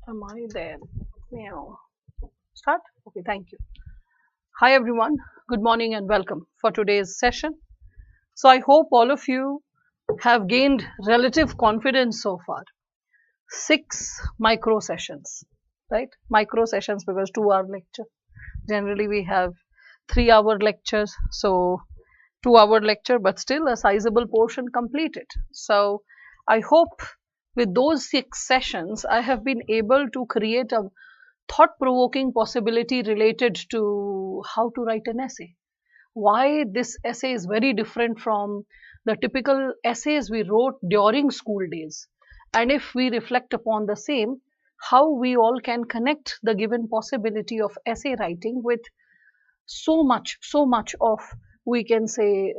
Am I there? Meow. Start? Okay, thank you. Hi everyone, good morning and welcome for today's session. So I hope all of you have gained relative confidence so far. 6 micro sessions, right? Micro sessions because 2 hour lecture. Generally we have 3 hour lectures, so 2 hour lecture, but still a sizable portion completed. So I hope with those 6 sessions, I have been able to create a thought provoking possibility related to how to write an essay. Why this essay is very different from the typical essays we wrote during school days. And if we reflect upon the same, how we all can connect the given possibility of essay writing with so much of, we can say,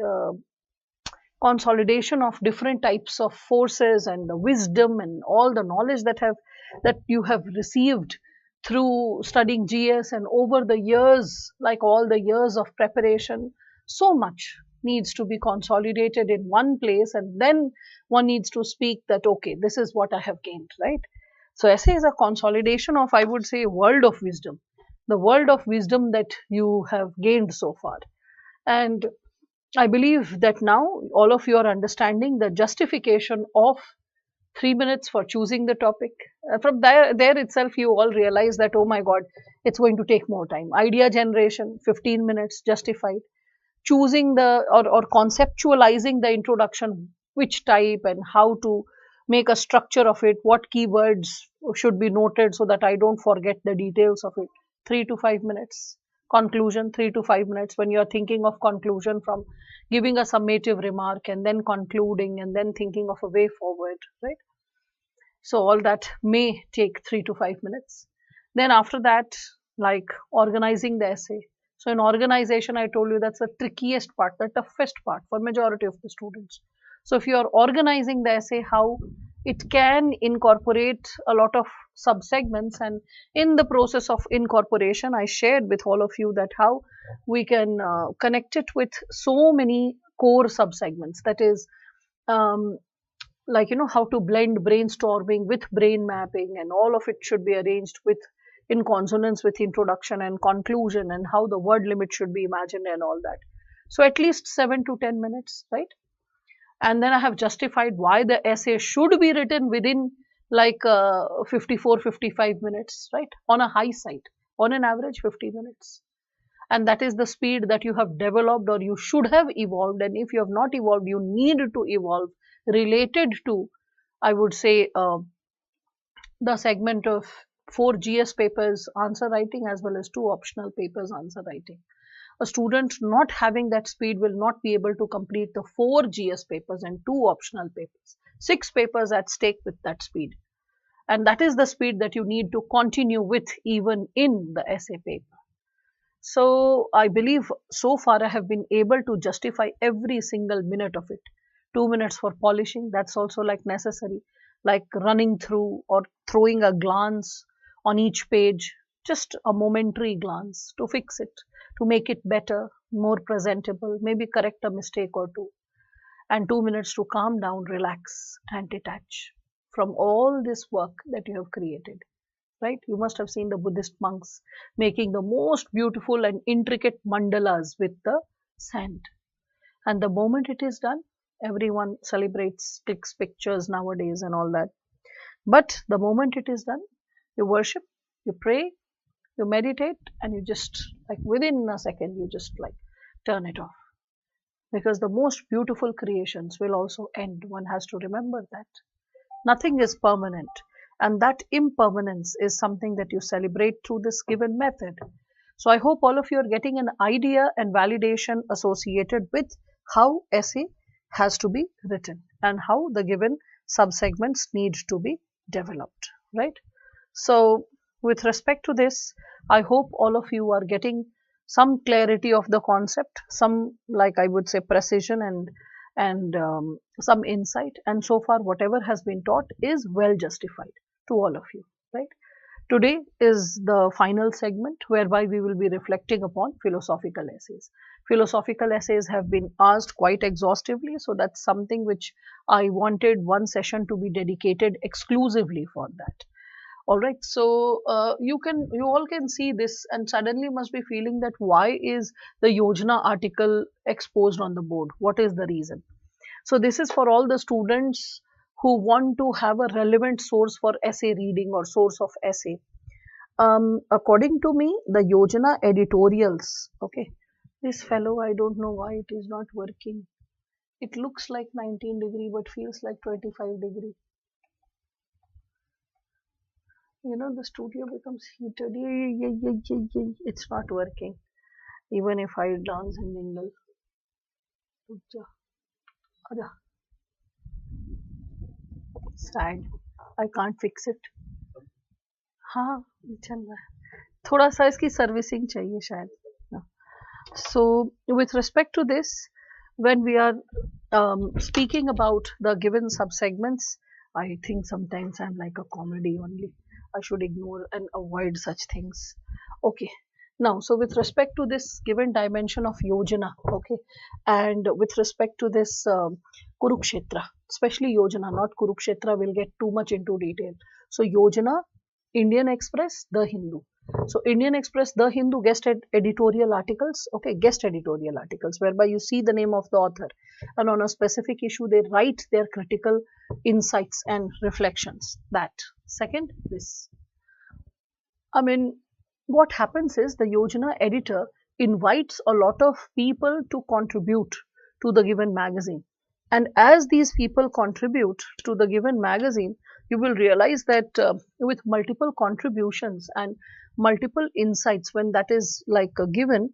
consolidation of different types of forces and the wisdom and all the knowledge that you have received through studying GS and over the years, like all the years of preparation. So much needs to be consolidated in one place, and then one needs to speak that, okay, this is what I have gained, right? So essay is a consolidation of, I would say, world of wisdom, the world of wisdom that you have gained so far. And I believe that now all of you are understanding the justification of 3 minutes for choosing the topic. From there itself, you all realize that, oh my God, it's going to take more time. Idea generation, 15 minutes, justified. Choosing or conceptualizing the introduction, which type and how to make a structure of it, what keywords should be noted so that I don't forget the details of it. 3 to 5 minutes. Conclusion, 3 to 5 minutes when you are thinking of conclusion, from giving a summative remark and then concluding and then thinking of a way forward, right? So all that may take 3 to 5 minutes. Then after that, like organizing the essay. So in organization, I told you that's the trickiest part, the toughest part for majority of the students. So if you are organizing the essay, how it can incorporate a lot of subsegments, and in the process of incorporation, I shared with all of you that how we can connect it with so many core subsegments. That is, um, like, how to blend brainstorming with brain mapping, and all of it should be arranged with in consonance with introduction and conclusion, and how the word limit should be imagined and all that. So at least 7 to 10 minutes, right? And then I have justified why the essay should be written within, like, 54-55 minutes, right? On a high side, on an average 50 minutes. And that is the speed that you have developed or you should have evolved. And if you have not evolved, you need to evolve related to, I would say, the segment of 4 GS papers answer writing as well as 2 optional papers answer writing. A student not having that speed will not be able to complete the 4 GS papers and 2 optional papers. 6 papers at stake with that speed. And that is the speed that you need to continue with even in the essay paper. So I believe so far I have been able to justify every single minute of it. 2 minutes for polishing, that's also like necessary, like running through or throwing a glance on each page, just a momentary glance to fix it, to make it better, more presentable, maybe correct a mistake or two. And 2 minutes to calm down, relax, and detach from all this work that you have created, right? You must have seen the Buddhist monks making the most beautiful and intricate mandalas with the sand. And the moment it is done, everyone celebrates, clicks pictures nowadays and all that. But the moment it is done, you worship, you pray, you meditate, and you just, like, within a second, you just, like, turn it off. Because the most beautiful creations will also end. One has to remember that. Nothing is permanent, and that impermanence is something that you celebrate through this given method. So I hope all of you are getting an idea and validation associated with how essay has to be written and how the given subsegments need to be developed, right? So with respect to this, I hope all of you are getting some clarity of the concept, some, like, I would say, precision and some insight. And so far, whatever has been taught is well justified to all of you, right? Today is the final segment whereby we will be reflecting upon philosophical essays. Philosophical essays have been asked quite exhaustively, so that's something which I wanted one session to be dedicated exclusively for that. All right, so you all can see this and suddenly must be feeling that why is the Yojana article exposed on the board? What is the reason? So this is for all the students who want to have a relevant source for essay reading or source of essay. According to me, the Yojana editorials. Okay, this fellow, I don't know why it is not working. It looks like 19 degree but feels like 25 degree. The studio becomes heated. It's not working. Even if I dance and jingle. Ujja, aja, sad. I can't fix it. हाँ चल रहा है थोड़ा सा इसकी servicing चाहिए शायद so with respect to this when we are speaking about the given subsegments I think sometimes I'm like a comedy only I should ignore and avoid such things okay now so with respect to this given dimension of yojana okay and with respect to this kurukshetra especially yojana not kurukshetra will get too much into detail so yojana Indian Express, The Hindu. So Indian Express, The Hindu editorial articles, okay, guest editorial articles, whereby you see the name of the author and on a specific issue they write their critical insights and reflections. That. Second, this. I mean, what happens is the Yojana editor invites a lot of people to contribute to the given magazine. And as these people contribute to the given magazine, you will realize that with multiple contributions and multiple insights, when that is like given,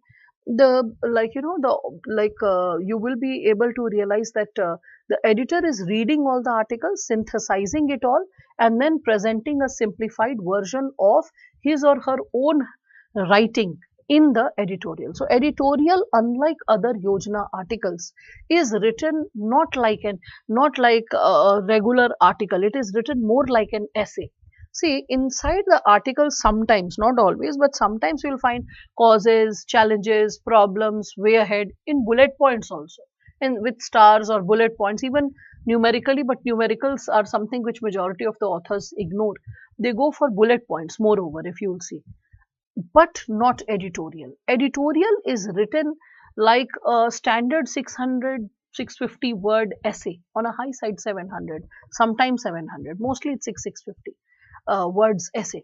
the like the like you will be able to realize that the editor is reading all the articles, synthesizing it all, and then presenting a simplified version of his or her own writing in the editorial. So editorial, unlike other Yojana articles, is written not like a regular article. It is written more like an essay. See, inside the article, sometimes, not always, but sometimes you'll find causes, challenges, problems, way ahead in bullet points also, and with stars or bullet points, even numerically. But numericals are something which majority of the authors ignore. They go for bullet points. Moreover, if you'll see but not editorial. Editorial is written like a standard 600, 650 word essay on a high side 700, sometimes 700, mostly it's 650 words essay.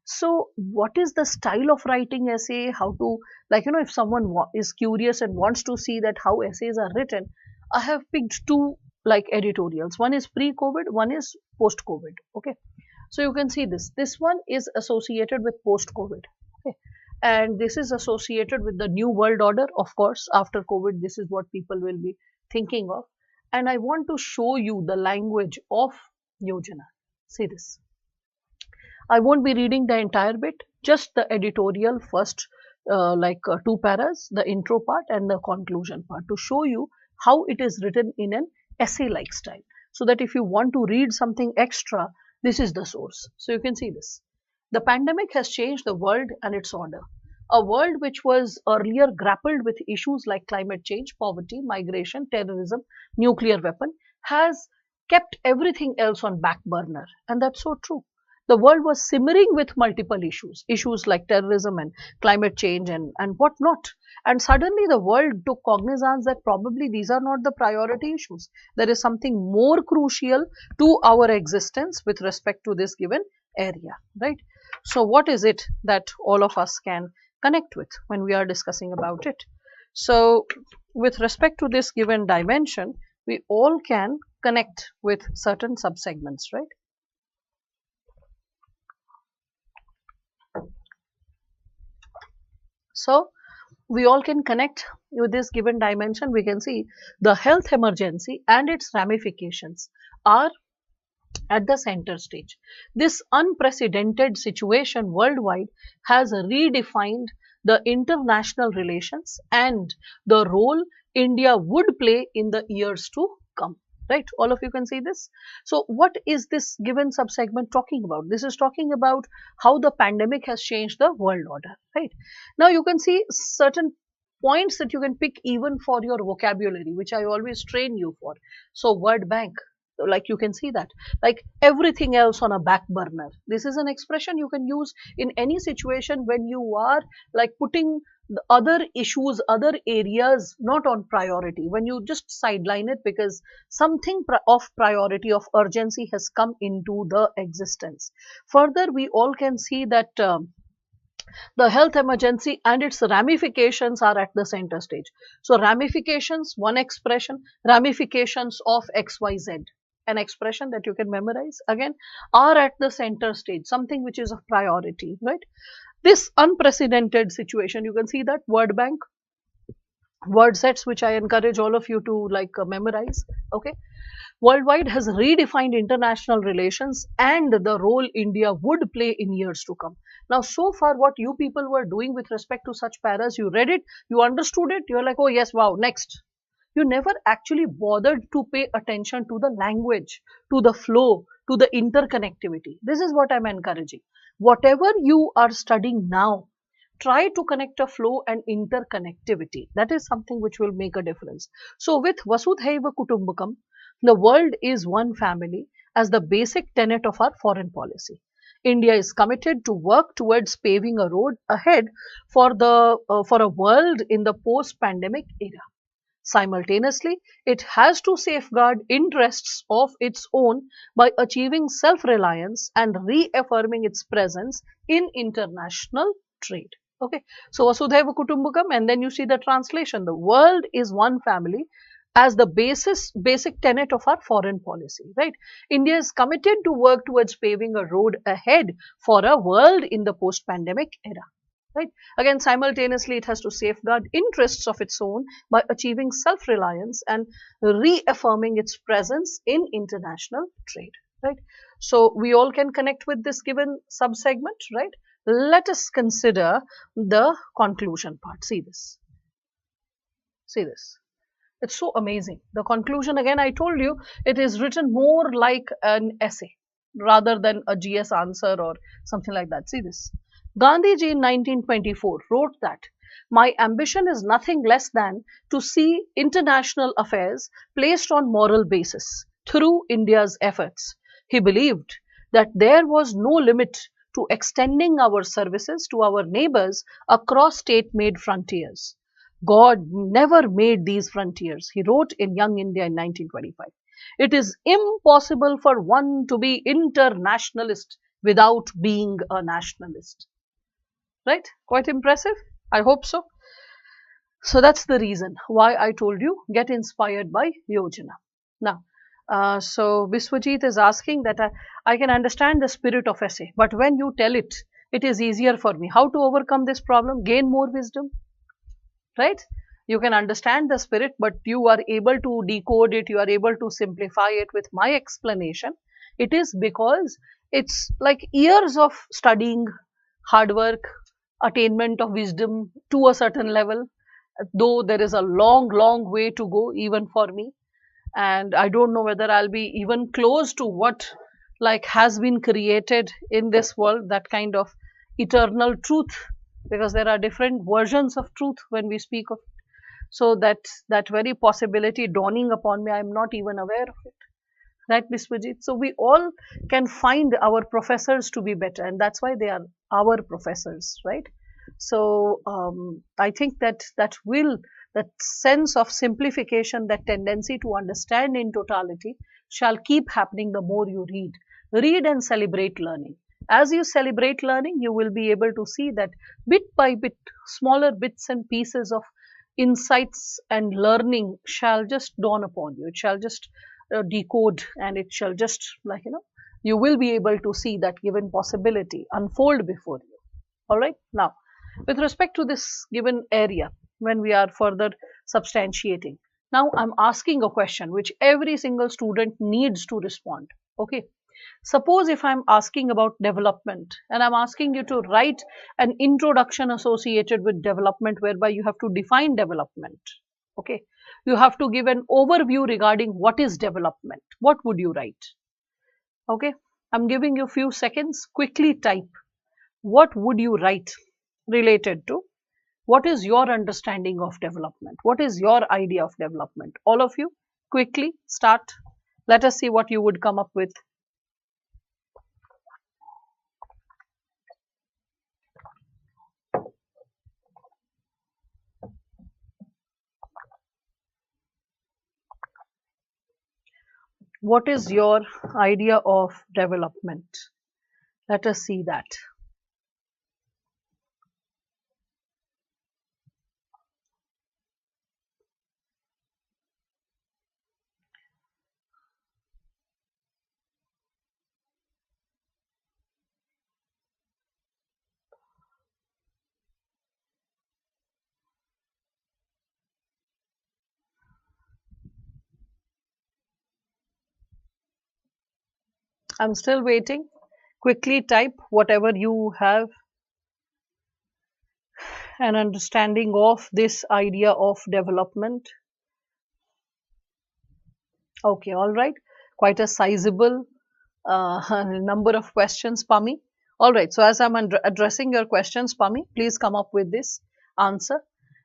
So what is the style of writing essay? How to if someone is curious and wants to see that how essays are written, I have picked two like editorials. One is pre-COVID, one is post-COVID. Okay. So you can see this. This one is associated with post-COVID. Okay. And this is associated with the new world order. Of course, after COVID, this is what people will be thinking of. And I want to show you the language of Yojana. See this. I won't be reading the entire bit, just the editorial first, two paras, the intro part and the conclusion part to show you how it is written in an essay-like style. So that if you want to read something extra, this is the source. So you can see this. The pandemic has changed the world and its order. A world which was earlier grappled with issues like climate change, poverty, migration, terrorism, nuclear weapon, has kept everything else on back burner. And that's so true. The world was simmering with multiple issues like terrorism and climate change and whatnot. And suddenly the world took cognizance that probably these are not the priority issues. There is something more crucial to our existence with respect to this given area, right? So what is it that all of us can connect with when we are discussing about it? So with respect to this given dimension, we all can connect with certain subsegments, right? So we all can connect with this given dimension. We can see the health emergency and its ramifications are at the center stage. This unprecedented situation worldwide has redefined the international relations and the role India would play in the years to come. Right, all of you can see this. So what is this given subsegment talking about? This is talking about how the pandemic has changed the world order. Right, now you can see certain points that you can pick even for your vocabulary, which I always train you for. So word bank, like you can see that, like everything else on a back burner. This is an expression you can use in any situation when you are like putting the other issues, other areas not on priority, when you just sideline it because something of priority, of urgency has come into the existence. Further, we all can see that the health emergency and its ramifications are at the center stage. So ramifications, one expression, ramifications of XYZ, an expression that you can memorize again, are at the center stage, something which is of priority, right? This unprecedented situation, you can see that word bank, word sets, which I encourage all of you to like memorize, okay? Worldwide has redefined international relations and the role India would play in years to come. Now, so far, what you people were doing with respect to such paras, you read it, you understood it, you're like, oh, yes, wow, next. You never actually bothered to pay attention to the language, to the flow, to the interconnectivity. This is what I'm encouraging. Whatever you are studying now, try to connect a flow and interconnectivity. That is something which will make a difference. So, with Vasudhaiva Kutumbakam, the world is one family as the basic tenet of our foreign policy. India is committed to work towards paving a road ahead for a world in the post-pandemic era. Simultaneously, it has to safeguard interests of its own by achieving self-reliance and reaffirming its presence in international trade. Okay, so Vasudhaiva Kutumbakam, and then you see the translation. The world is one family as the basic tenet of our foreign policy, right? India is committed to work towards paving a road ahead for a world in the post-pandemic era, right? Again, simultaneously, it has to safeguard interests of its own by achieving self-reliance and reaffirming its presence in international trade, right? So we all can connect with this given sub-segment, right? Let us consider the conclusion part. See this. See this. It's so amazing. The conclusion, again, I told you, it is written more like an essay rather than a GS answer or something like that. See this. Gandhiji in 1924 wrote that my ambition is nothing less than to see international affairs placed on moral basis through India's efforts. He believed that there was no limit to extending our services to our neighbors across state-made frontiers. God never made these frontiers, he wrote in Young India in 1925. It is impossible for one to be internationalist without being a nationalist. Right? Quite impressive? I hope so. So that's the reason why I told you get inspired by Yojana. Now, so Biswajit is asking that I can understand the spirit of essay, but when you tell it, it is easier for me. How to overcome this problem? Gain more wisdom, right? You can understand the spirit, but you are able to decode it, you are able to simplify it with my explanation. It is because it's like years of studying, hard work, attainment of wisdom to a certain level, though there is a long way to go even for me. And I don't know whether I'll be even close to what like has been created in this world, that kind of eternal truth, because there are different versions of truth when we speak of it. So that very possibility dawning upon me, I'm not even aware of it, right, Biswajit? So we all can find our professors to be better, and that's why they are our professors, right? So I think that that sense of simplification, that tendency to understand in totality shall keep happening the more you read. Read and celebrate learning. As you celebrate learning, you will be able to see that bit by bit, smaller bits and pieces of insights and learning shall just dawn upon you. It shall just decode, and it shall just, like, you will be able to see that given possibility unfold before you. All right. Now, with respect to this given area, when we are further substantiating, now I'm asking a question which every single student needs to respond. Okay. Suppose if I'm asking about development and I'm asking you to write an introduction associated with development, whereby you have to define development. Okay. You have to give an overview regarding what is development. What would you write? Okay. I'm giving you a few seconds. Quickly type. What would you write related to? What is your understanding of development? What is your idea of development? All of you, quickly start Let us see what you would come up with. What is your idea of development? Let us see that. I'm still waiting. Quickly type whatever you have an understanding of this idea of development. Okay, all right. Quite a sizable number of questions, Pami. All right. So, as I'm addressing your questions, Pami, please come up with this answer.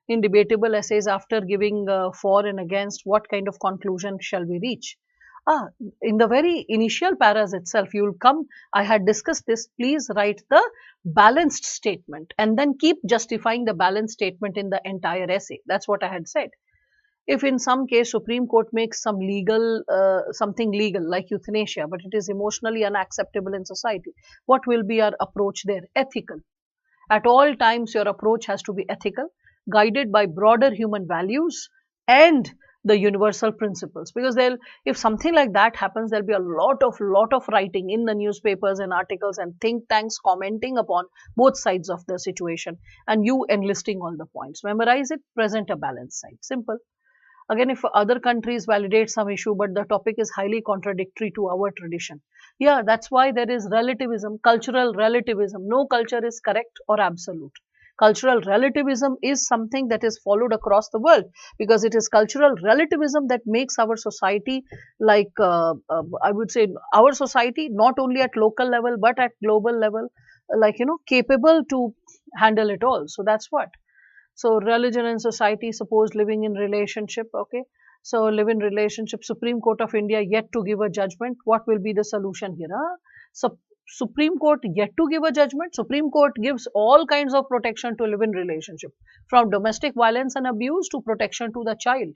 In debatable essays, after giving for and against, what kind of conclusion shall we reach? In the very initial paras itself, you'll come. I had discussed this. Please write the balanced statement and then keep justifying the balanced statement in the entire essay. That's what I had said. If in some case Supreme Court makes some legal something legal like euthanasia, but it is emotionally unacceptable in society, what will be our approach there? Ethical. At all times your approach has to be ethical, guided by broader human values and the universal principles, because there, if something like that happens, there'll be a lot of writing in the newspapers and articles and think tanks commenting upon both sides of the situation, and you enlisting all the points. Memorize it, present a balanced side. Simple. Again, if other countries validate some issue but the topic is highly contradictory to our tradition, yeah, that's why there is relativism, cultural relativism. No culture is correct or absolute. Cultural relativism is something that is followed across the world, because it is cultural relativism that makes our society, like I would say, our society not only at local level but at global level, like, capable to handle it all. So that's what. So religion and society, suppose living in relationship, okay. So live in relationship, Supreme Court of India yet to give a judgment. What will be the solution here? Huh? So Supreme Court yet to give a judgment. Supreme Court gives all kinds of protection to live in relationship, from domestic violence and abuse to protection to the child.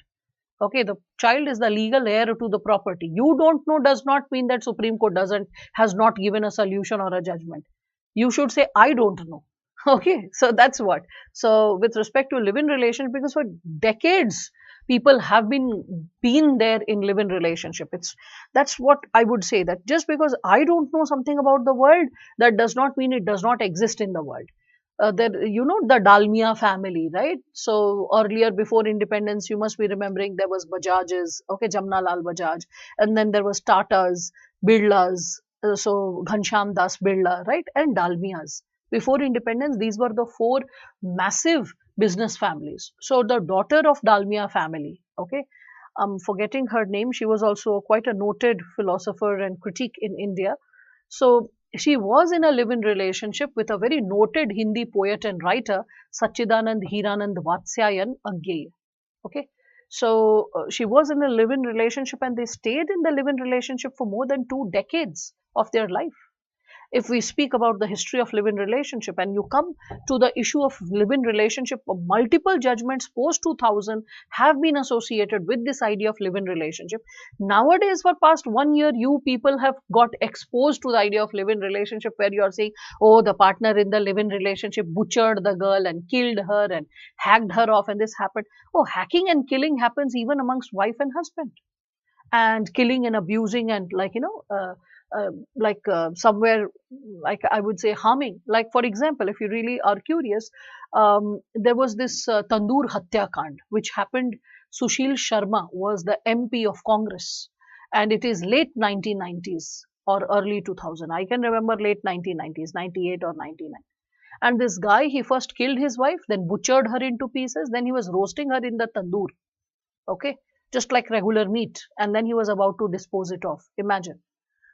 Okay, the child is the legal heir to the property. You don't know does not mean that Supreme Court doesn't has not given a solution or a judgment. You should say, I don't know. Okay, so that's what. So with respect to live-in relationship, because for decades people have been there in live-in relationship. That's what I would say, that just because I don't know something about the world, that does not mean it does not exist in the world. There, the Dalmia family, right? So earlier, before independence, you must be remembering there was Bajaj's, okay, Jamna Lal Bajaj, and then there was Tatas, Birlas, so Ghanshyam Das Birla, right, and Dalmias. Before independence, these were the four massive business families. So the daughter of Dalmia family, okay, I'm forgetting her name. She was also quite a noted philosopher and critic in India. So she was in a live-in relationship with a very noted Hindi poet and writer, Sachidanand Hiranand Vatsyayan Agye. Okay. So she was in a live-in relationship and they stayed in the live-in relationship for more than 2 decades of their life. If we speak about the history of live-in relationship and you come to the issue of live-in relationship, multiple judgments post 2000 have been associated with this idea of live-in relationship. Nowadays, for past 1 year, you people have got exposed to the idea of live-in relationship, where you are saying, oh, the partner in the live-in relationship butchered the girl and killed her and hacked her off, and this happened. Oh, hacking and killing happens even amongst wife and husband, and killing and abusing and, like, somewhere, like I would say, harming. Like, for example, if you really are curious, there was this Tandoor Hatyakand which happened. Sushil Sharma was the MP of Congress, and it is late 1990s or early 2000. I can remember late 1990s, 98 or 99. And this guy, he first killed his wife, then butchered her into pieces, then he was roasting her in the tandoor, okay, just like regular meat, and then he was about to dispose it off. Imagine.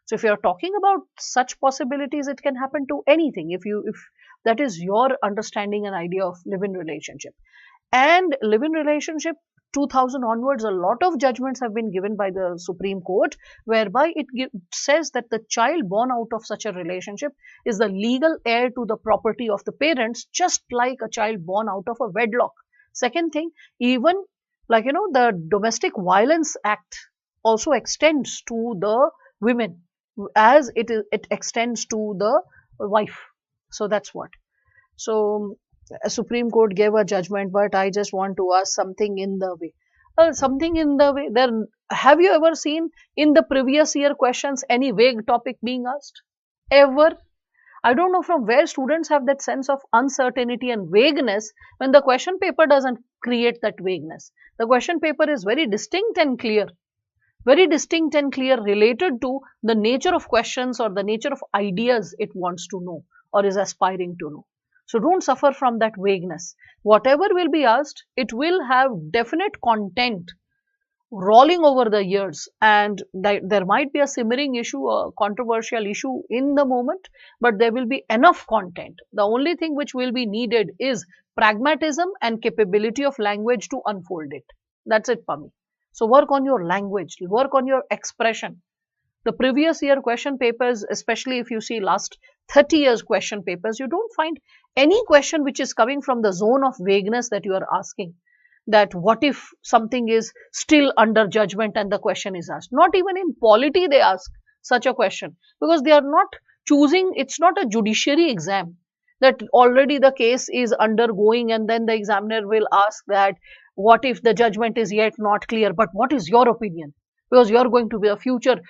So if you're talking about such possibilities, it can happen to anything, if that is your understanding and idea of live-in relationship. And live-in relationship 2000 onwards, a lot of judgments have been given by the Supreme Court, whereby it says that the child born out of such a relationship is the legal heir to the property of the parents, just like a child born out of a wedlock. Second thing, even like, the Domestic Violence Act also extends to the women, as it extends to the wife. So that's what. So a Supreme Court gave a judgment, but I just want to ask something in the way. Something in the way. There, have you ever seen in the previous year questions any vague topic being asked? Ever? I don't know from where students have that sense of uncertainty and vagueness when the question paper doesn't create that vagueness. The question paper is very distinct and clear. Very distinct and clear, related to the nature of questions or the nature of ideas it wants to know or is aspiring to know. So don't suffer from that vagueness. Whatever will be asked, it will have definite content rolling over the years, and there might be a simmering issue, a controversial issue in the moment, but there will be enough content. The only thing which will be needed is pragmatism and capability of language to unfold it. That's it, Pami. So work on your language, work on your expression. The previous year question papers, especially if you see last 30 years question papers, you don't find any question which is coming from the zone of vagueness that you are asking. That what if something is still under judgment and the question is asked. Not even in polity they ask such a question, because they are not choosing, it's not a judiciary exam that already the case is undergoing and then the examiner will ask that what if the judgment is yet not clear, but what is your opinion? Because you are going to be a future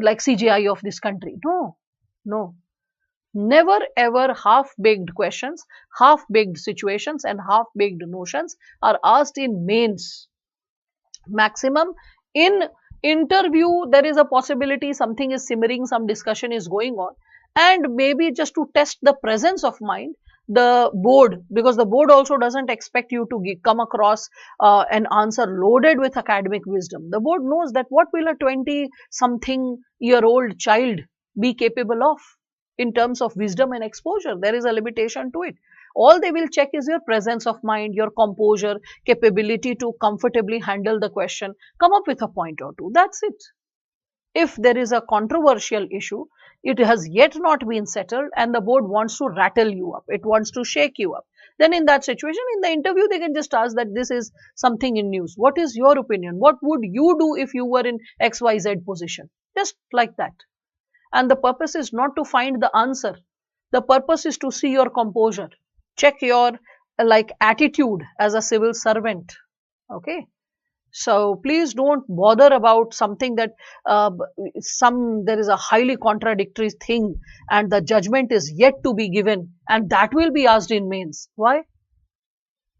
like CJI of this country. No, no. Never ever half-baked questions, half-baked situations and half-baked notions are asked in mains. Maximum in interview, there is a possibility something is simmering, some discussion is going on, and maybe just to test the presence of mind, the board, because the board also doesn't expect you to come across an answer loaded with academic wisdom. The board knows that what will a 20-something-year-old child be capable of in terms of wisdom and exposure. There is a limitation to it. All they will check is your presence of mind, your composure, capability to comfortably handle the question, come up with a point or two. That's it. If there is a controversial issue, it has yet not been settled and the board wants to rattle you up, it wants to shake you up, then in that situation, in the interview, they can just ask that this is something in news. What is your opinion? What would you do if you were in XYZ position? Just like that. And the purpose is not to find the answer. The purpose is to see your composure. Check your attitude as a civil servant. Okay. So please don't bother about something that there is a highly contradictory thing and the judgment is yet to be given and that will be asked in mains. Why?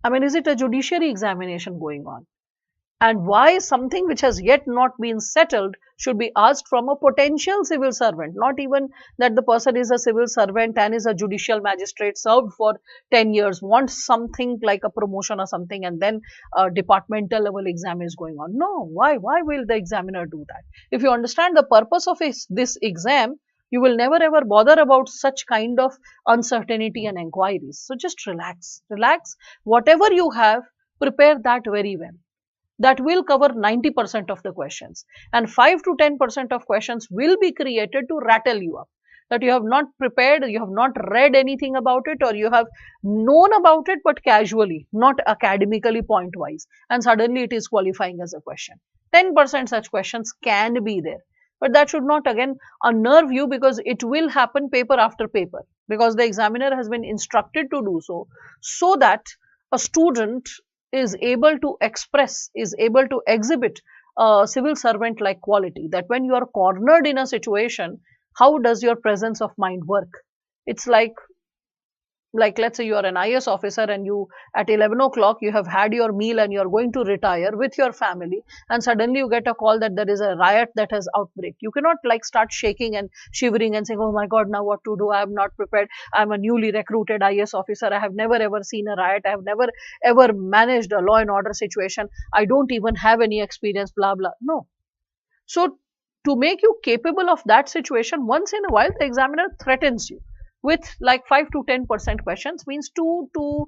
I mean, is it a judiciary examination going on? And why something which has yet not been settled should be asked from a potential civil servant, not even that the person is a civil servant and is a judicial magistrate, served for 10 years, wants something like a promotion or something, and then a departmental level exam is going on. No, why? Why will the examiner do that? If you understand the purpose of this exam, you will never ever bother about such kind of uncertainty and inquiries. So just relax, relax. Whatever you have, prepare that very well. That will cover 90% of the questions, and 5 to 10% of questions will be created to rattle you up, that you have not prepared, you have not read anything about it, or you have known about it but casually, not academically point wise, and suddenly it is qualifying as a question. 10% such questions can be there, but that should not again unnerve you, because it will happen paper after paper, because the examiner has been instructed to do so, so that a student is able to express, is able to exhibit a civil servant like quality, that when you are cornered in a situation, how does your presence of mind work? It's like let's say you are an IS officer and you at 11 o'clock you have had your meal and you are going to retire with your family, and suddenly you get a call that there is a riot that has outbreak. You cannot start shaking and shivering and saying, oh my god, now what to do, I am not prepared, I am a newly recruited IS officer, I have never ever seen a riot, I have never ever managed a law and order situation, I don't even have any experience, blah blah. No. So to make you capable of that situation, once in a while the examiner threatens you with 5 to 10% questions, means 2 to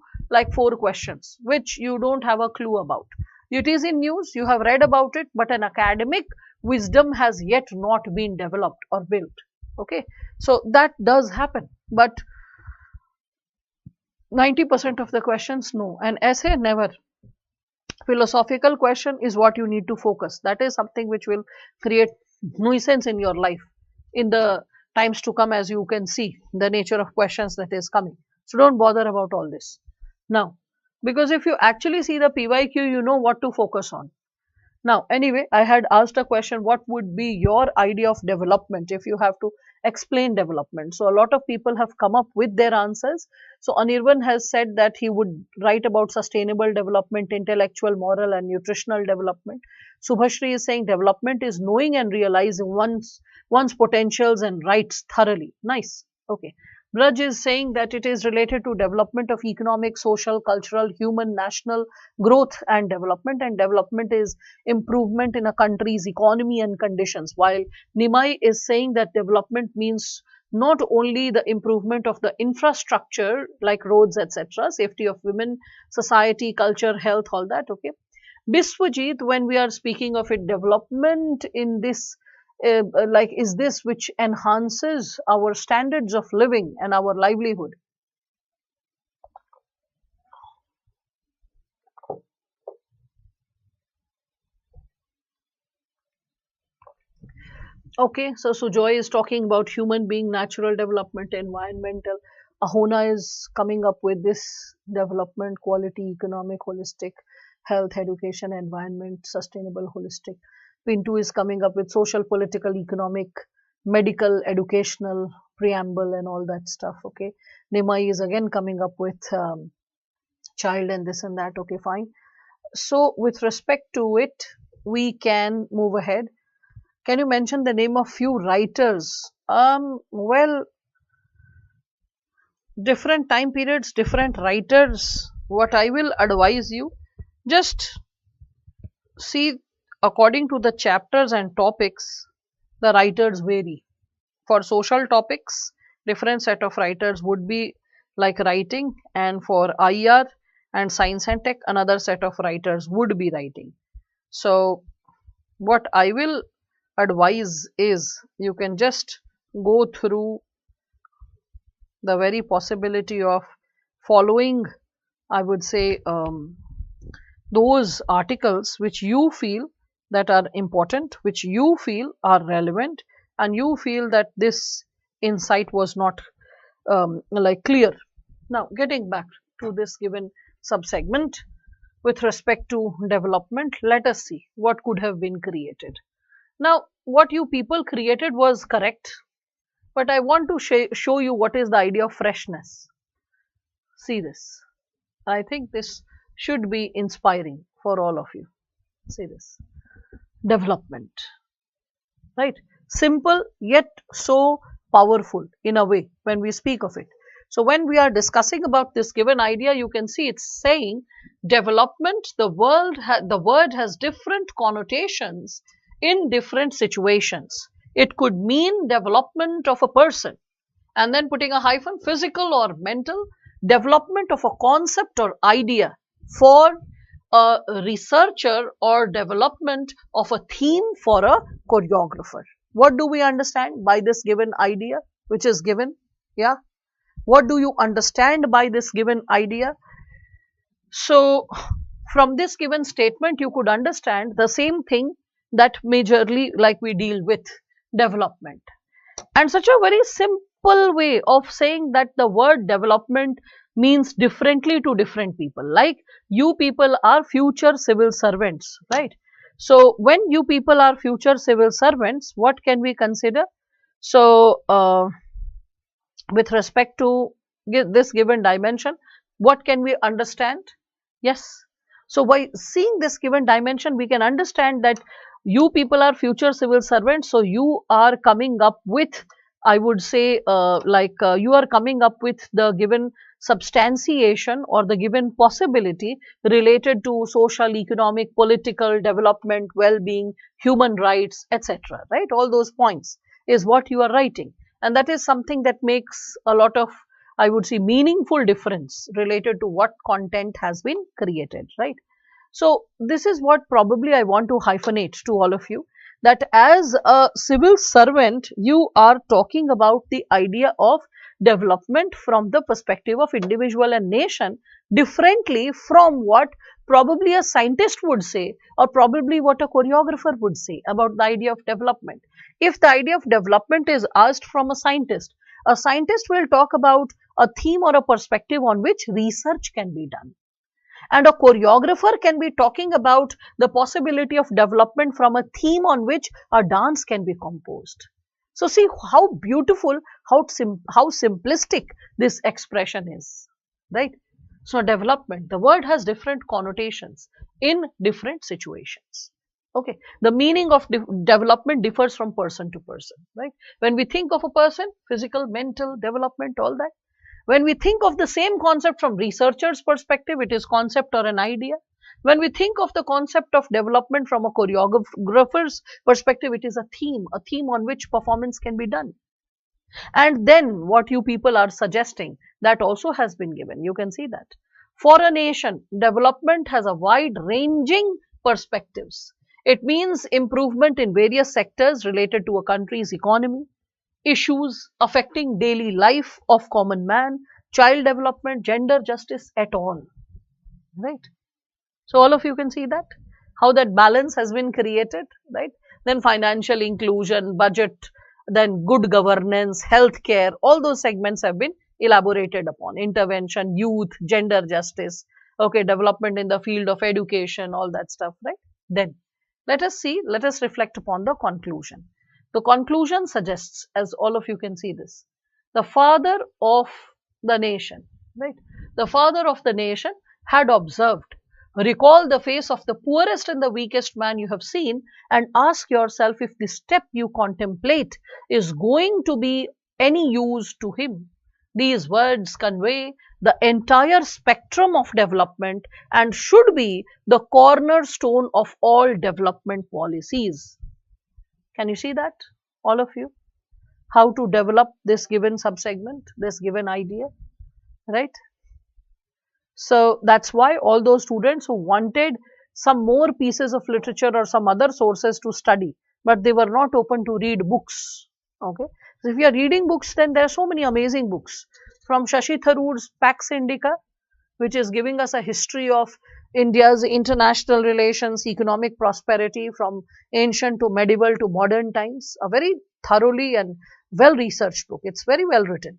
4 questions which you don't have a clue about. It is in news, you have read about it, but an academic wisdom has yet not been developed or built. Okay, so that does happen, but 90% of the questions, no. An essay, never. Philosophical question is what you need to focus. That is something which will create nuisance in your life in the times to come, as you can see the nature of questions that is coming. So don't bother about all this now, because if you actually see the PYQ, you know what to focus on. Now, anyway, I had asked a question, what would be your idea of development if you have to explain development? So, a lot of people have come up with their answers. So, Anirban has said that he would write about sustainable development, intellectual, moral, and nutritional development. Subhashri is saying development is knowing and realizing one's potentials and rights thoroughly. Nice. Okay. Braj is saying that it is related to development of economic, social, cultural, human, national growth and development is improvement in a country's economy and conditions, while Nimai is saying that development means not only the improvement of the infrastructure like roads, etc., safety of women, society, culture, health, all that. Okay. Biswajit, when we are speaking of it, development in this, like, is this which enhances our standards of living and our livelihood. Okay, so Sujoy is talking about human being, natural development, environmental. Ahona is coming up with this development, quality, economic, holistic, health, education, environment, sustainable, holistic. Pintu is coming up with social, political, economic, medical, educational, preamble, and all that stuff. Okay, Nimai is again coming up with child and this and that. Okay, fine. So, with respect to it, we can move ahead. Can you mention the name of few writers? Well, different time periods, different writers. What I will advise you, just see according to the chapters and topics, the writers vary. For social topics, different set of writers would be like writing, and for IR and science and tech, another set of writers would be writing. So, what I will advise is you can just go through the very possibility of following, I would say, those articles which you feel that are important, which you feel are relevant, and you feel that this insight was not like clear. Now, getting back to this given subsegment with respect to development, let us see what could have been created. Now, what you people created was correct, but I want to show you what is the idea of freshness. See this. I think this should be inspiring for all of you. See this. Development. Right? Simple yet so powerful in a way when we speak of it. So, when we are discussing about this given idea, you can see it's saying development, the word has different connotations in different situations. It could mean development of a person, and then putting a hyphen, physical or mental, development of a concept or idea for a researcher, or development of a theme for a choreographer. What do we understand by this given idea which is given? Yeah. What do you understand by this given idea? So, from this given statement, you could understand the same thing that majorly like we deal with development. And such a very simple way of saying that the word development means differently to different people. Like, you people are future civil servants, right? So, when you people are future civil servants, what can we consider? So, with respect to this given dimension, what can we understand? Yes. So, by seeing this given dimension, we can understand that you people are future civil servants. So, you are coming up with, I would say, you are coming up with the given substantiation or the given possibility related to social, economic, political development, well-being, human rights, etc. Right? All those points is what you are writing. And that is something that makes a lot of, I would say, meaningful difference related to what content has been created, right? So this is what probably I want to hyphenate to all of you, that as a civil servant, you are talking about the idea of development from the perspective of individual and nation differently from what probably a scientist would say, or probably what a choreographer would say about the idea of development. If the idea of development is asked from a scientist will talk about a theme or a perspective on which research can be done. And a choreographer can be talking about the possibility of development from a theme on which a dance can be composed. So see how beautiful, how simplistic this expression is, right? So development, the word has different connotations in different situations. Okay, the meaning of development differs from person to person, right? When we think of a person, physical, mental development, all that. When we think of the same concept from researcher's perspective, it is concept or an idea. When we think of the concept of development from a choreographer's perspective, it is a theme on which performance can be done. And then what you people are suggesting, that also has been given. You can see that. For a nation, development has a wide ranging perspectives. It means improvement in various sectors related to a country's economy, issues affecting daily life of common man, child development, gender justice at all, right? So all of you can see that, how that balance has been created, right? Then financial inclusion, budget, then good governance, healthcare, all those segments have been elaborated upon. Intervention, youth, gender justice, okay, development in the field of education, all that stuff, right? Then let us reflect upon the conclusion. The conclusion suggests, as all of you can see this, the father of the nation, right? The father of the nation had observed, recall the face of the poorest and the weakest man you have seen, and ask yourself if the step you contemplate is going to be any use to him. These words convey the entire spectrum of development and should be the cornerstone of all development policies. Can you see that, all of you? How to develop this given subsegment, this given idea, right? So that's why all those students who wanted some more pieces of literature or some other sources to study, but they were not open to read books. Okay. So if you are reading books, then there are so many amazing books from Shashi Tharoor's Pax Indica, which is giving us a history of India's international relations, economic prosperity from ancient to medieval to modern times. A very thoroughly and well researched book. It's very well written.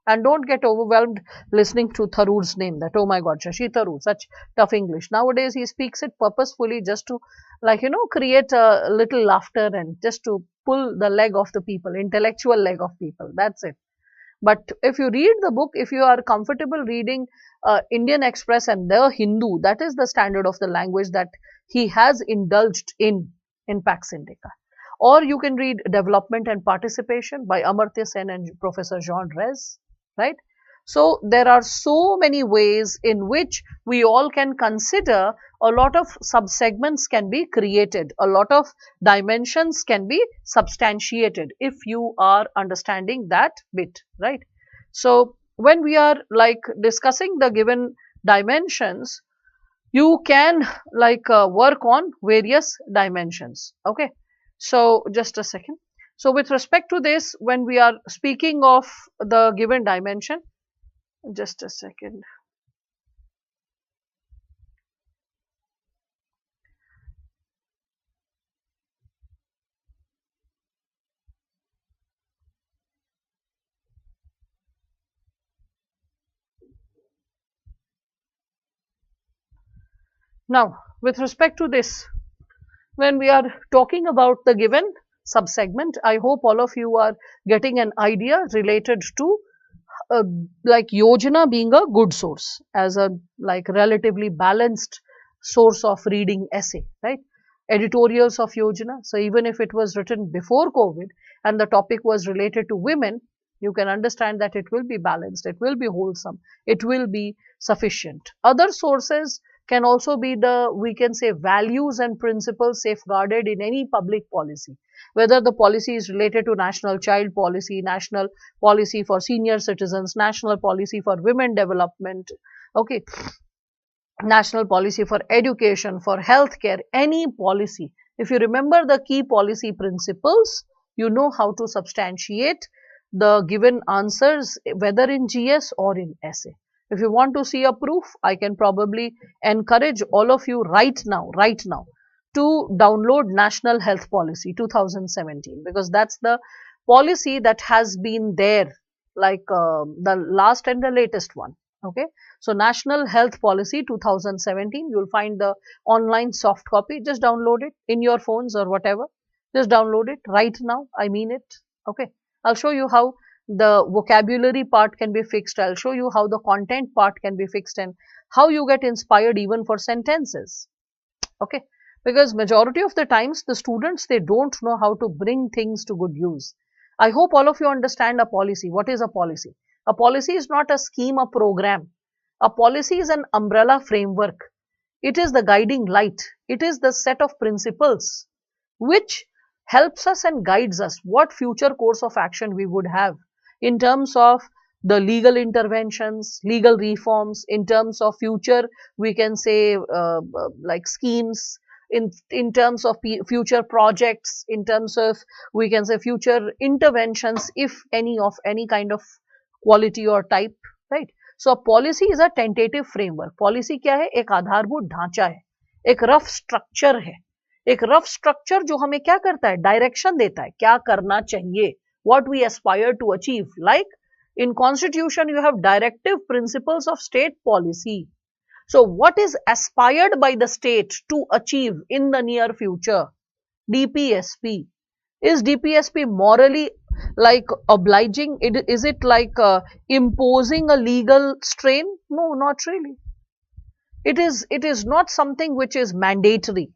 And don't get overwhelmed listening to Tharoor's name, that, oh my God, Shashi Tharoor, such tough English. Nowadays, he speaks it purposefully just to, like, create a little laughter and just to pull the leg of the people, intellectual leg of people. That's it. But if you read the book, if you are comfortable reading Indian Express and the Hindu, that is the standard of the language that he has indulged in Pax Indica. Or you can read Development and Participation by Amartya Sen and Professor Jean Rez, right? So there are so many ways in which we all can consider a lot of subsegments can be created, a lot of dimensions can be substantiated if you are understanding that bit, right? So when we are like discussing the given dimensions, you can like work on various dimensions, okay? So just a second. So with respect to this, when we are speaking of the given dimension, just a second. Now, with respect to this, when we are talking about the given subsegment, I hope all of you are getting an idea related to like Yojana being a good source, as a like relatively balanced source of reading essay, right? Editorials of Yojana. So even if it was written before COVID and the topic was related to women, you can understand that it will be balanced, it will be wholesome, it will be sufficient. Other sources can also be the, we can say, values and principles safeguarded in any public policy, whether the policy is related to national child policy, national policy for senior citizens, national policy for women development, okay, national policy for education, for healthcare, any policy. If you remember the key policy principles, you know how to substantiate the given answers, whether in GS or in essay. If you want to see a proof, I can probably encourage all of you right now, to download National Health Policy 2017, because that's the policy that has been there, like the last and the latest one. Okay, so National Health Policy 2017, you'll find the online soft copy. Just download it in your phones or whatever. Just download it right now. I mean it. Okay, I'll show you how the vocabulary part can be fixed. I'll show you how the content part can be fixed and how you get inspired even for sentences. Okay, because majority of the times the students, they don't know how to bring things to good use. I hope all of you understand a policy. What is a policy? A policy is not a scheme, a program. A policy is an umbrella framework. It is the guiding light. It is the set of principles which helps us and guides us what future course of action we would have in terms of the legal interventions, legal reforms, in terms of future, we can say like schemes, in terms of future projects, in terms of, we can say, future interventions, if any of any kind of quality or type, right? So a policy is a tentative framework. Policy क्या है? एक आधारभूत ढांचा है, एक rough structure है, एक rough structure जो हमें क्या करता है? डायरेक्शन देता है, क्या करना चाहिए, what we aspire to achieve. Like in constitution, you have directive principles of state policy. So what is aspired by the state to achieve in the near future? DPSP. Is DPSP morally like obliging? Is it like imposing a legal strain? No, not really. It is not something which is mandatory.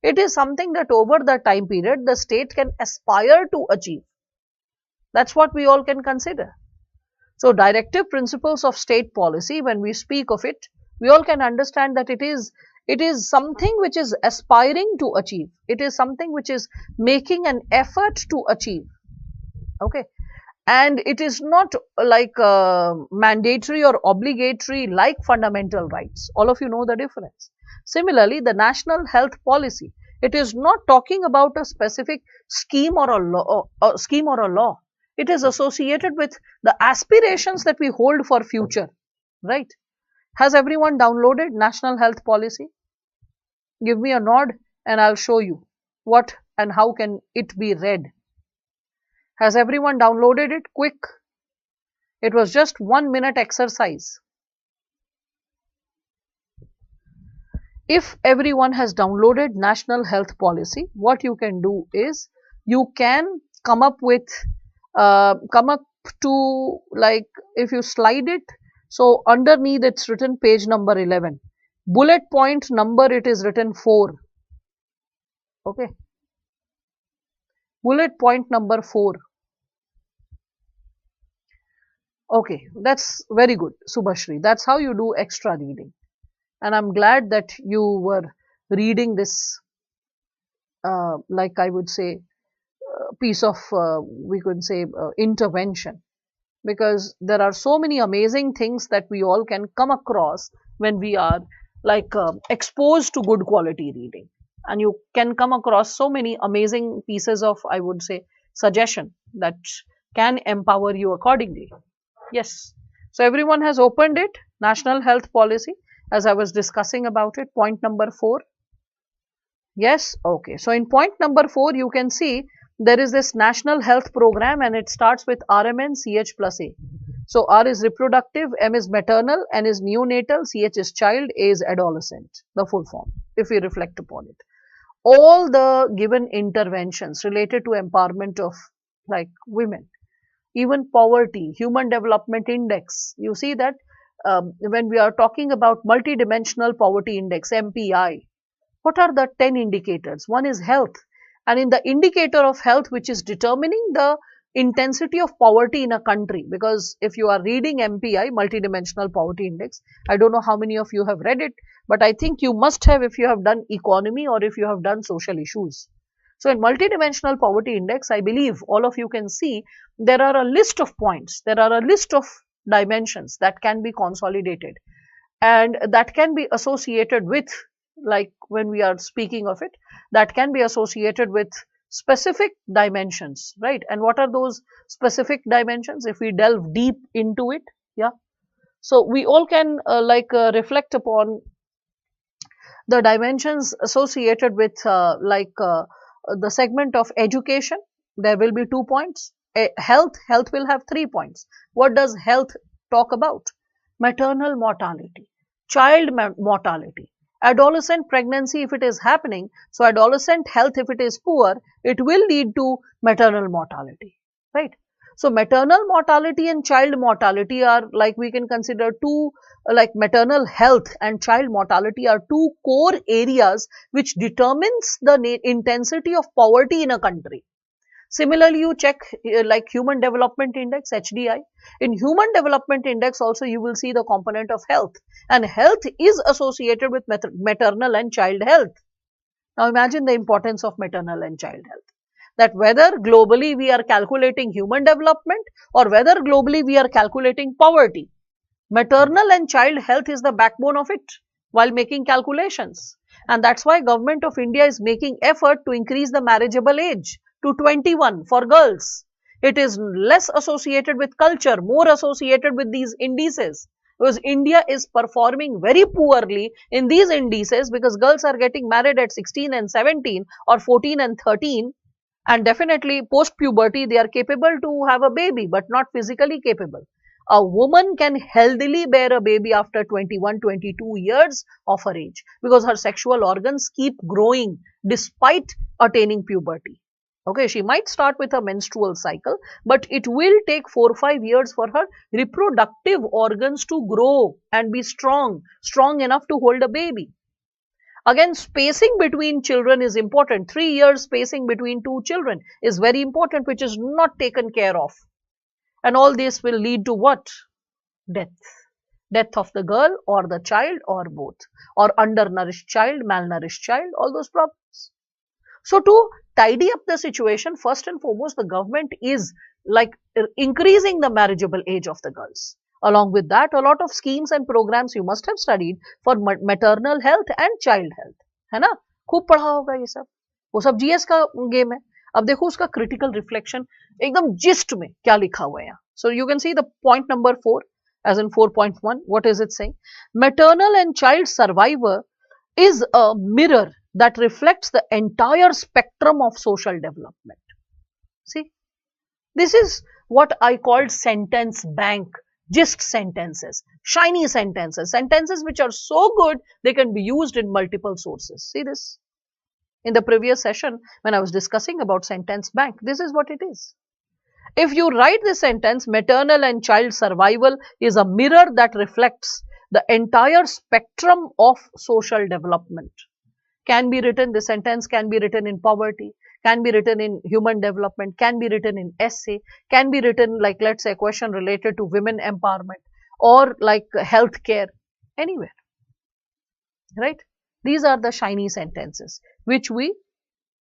It is something that over the time period the state can aspire to achieve. That's what we all can consider. So directive principles of state policy, when we speak of it, we all can understand that it is something which is aspiring to achieve. It is something which is making an effort to achieve. Okay. And it is not like mandatory or obligatory like fundamental rights. All of you know the difference. Similarly, the national health policy, it is not talking about a specific scheme or a law. It is associated with the aspirations that we hold for future, right? Has everyone downloaded National Health Policy? Give me a nod and I'll show you what and how can it be read. Has everyone downloaded it? Quick. It was just 1 minute exercise. If everyone has downloaded National Health Policy, what you can do is you can come up to, like, if you slide it, so underneath it's written page number 11. Bullet point number, it is written 4. Okay. Bullet point number 4. Okay, that's very good, Subhashri. That's how you do extra reading. And I'm glad that you were reading this, like I would say, piece of, we could say, intervention. Because there are so many amazing things that we all can come across when we are like exposed to good quality reading. And you can come across so many amazing pieces of, I would say, suggestion that can empower you accordingly. Yes. So everyone has opened it, National Health Policy, as I was discussing about it, point number 4. Yes. Okay. So in point number 4, you can see there is this National Health Program and it starts with RMN CH plus A. So R is reproductive, M is maternal, N is neonatal, CH is child, A is adolescent, the full form, if we reflect upon it. All the given interventions related to empowerment of like women, even poverty, Human Development Index. You see that when we are talking about multidimensional poverty index, MPI, what are the 10 indicators? One is health. And in the indicator of health, which is determining the intensity of poverty in a country, because if you are reading MPI, Multidimensional Poverty Index, I don't know how many of you have read it, but I think you must have if you have done economy or if you have done social issues. So in Multidimensional Poverty Index, I believe all of you can see there are a list of points, there are a list of dimensions that can be consolidated. and that can be associated with, like when we are speaking of it, that can be associated with specific dimensions, right? And what are those specific dimensions if we delve deep into it? Yeah, so we all can reflect upon the dimensions associated with the segment of education. There will be 2 points. Health will have 3 points. What does health talk about? Maternal mortality, child mortality, adolescent pregnancy if it is happening. So adolescent health, if it is poor, it will lead to maternal mortality, right? So maternal mortality and child mortality are, like, we can consider two, like maternal health and child mortality are two core areas which determines the intensity of poverty in a country. Similarly, you check like Human Development Index, HDI. In Human Development Index also you will see the component of health, and health is associated with maternal and child health. Now imagine the importance of maternal and child health, that whether globally we are calculating human development or whether globally we are calculating poverty, maternal and child health is the backbone of it while making calculations. And that's why Government of India is making effort to increase the marriageable age to 21 for girls. It is less associated with culture, more associated with these indices, because India is performing very poorly in these indices because girls are getting married at 16 and 17 or 14 and 13, and definitely post puberty they are capable to have a baby but not physically capable. A woman can healthily bear a baby after 21, 22 years of her age because her sexual organs keep growing despite attaining puberty. Okay, she might start with a menstrual cycle, but it will take 4 or 5 years for her reproductive organs to grow and be strong enough to hold a baby. Again, spacing between children is important. 3 years spacing between two children is very important, which is not taken care of. And all this will lead to what? Death. Death of the girl or the child or both, or undernourished child, malnourished child, all those problems. So to tidy up the situation, first and foremost, the government is like increasing the marriageable age of the girls. Along with that, a lot of schemes and programs you must have studied for maternal health and child health, है ना? खूब पढ़ा होगा ये सब, वो सब GS का गेम है. अब देखो उसका critical reflection एकदम gist में क्या लिखा हुआ है यहाँ. So you can see the point number 4, as in 4.1. What is it saying? Maternal and child survivor is a mirror that reflects the entire spectrum of social development. See, this is what I called sentence bank, gist sentences, shiny sentences, sentences which are so good they can be used in multiple sources. See this? In the previous session when I was discussing about sentence bank, this is what it is. If you write this sentence, maternal and child survival is a mirror that reflects the entire spectrum of social development. Can be written, this sentence can be written in poverty, can be written in human development, can be written in essay, can be written like, let's say, a question related to women empowerment or like healthcare, anywhere, right? These are the shiny sentences which we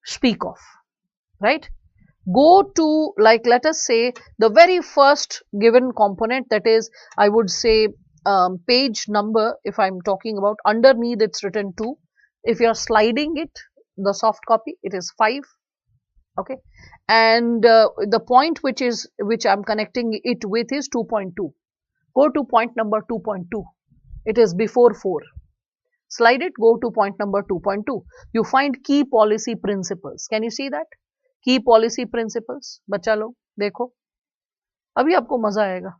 speak of, right? Go to, like, let us say, the very first given component, that is, I would say page number, if I'm talking about, underneath it's written 2. If you are sliding it, the soft copy, it is 5. Okay, and the point which I'm connecting it with is 2.2. Go to point number 2.2. It is before 4. Slide it, go to point number 2.2. You find key policy principles. Can you see that? Key policy principles. बच्चा लोग देखो, अभी आपको मजा आएगा.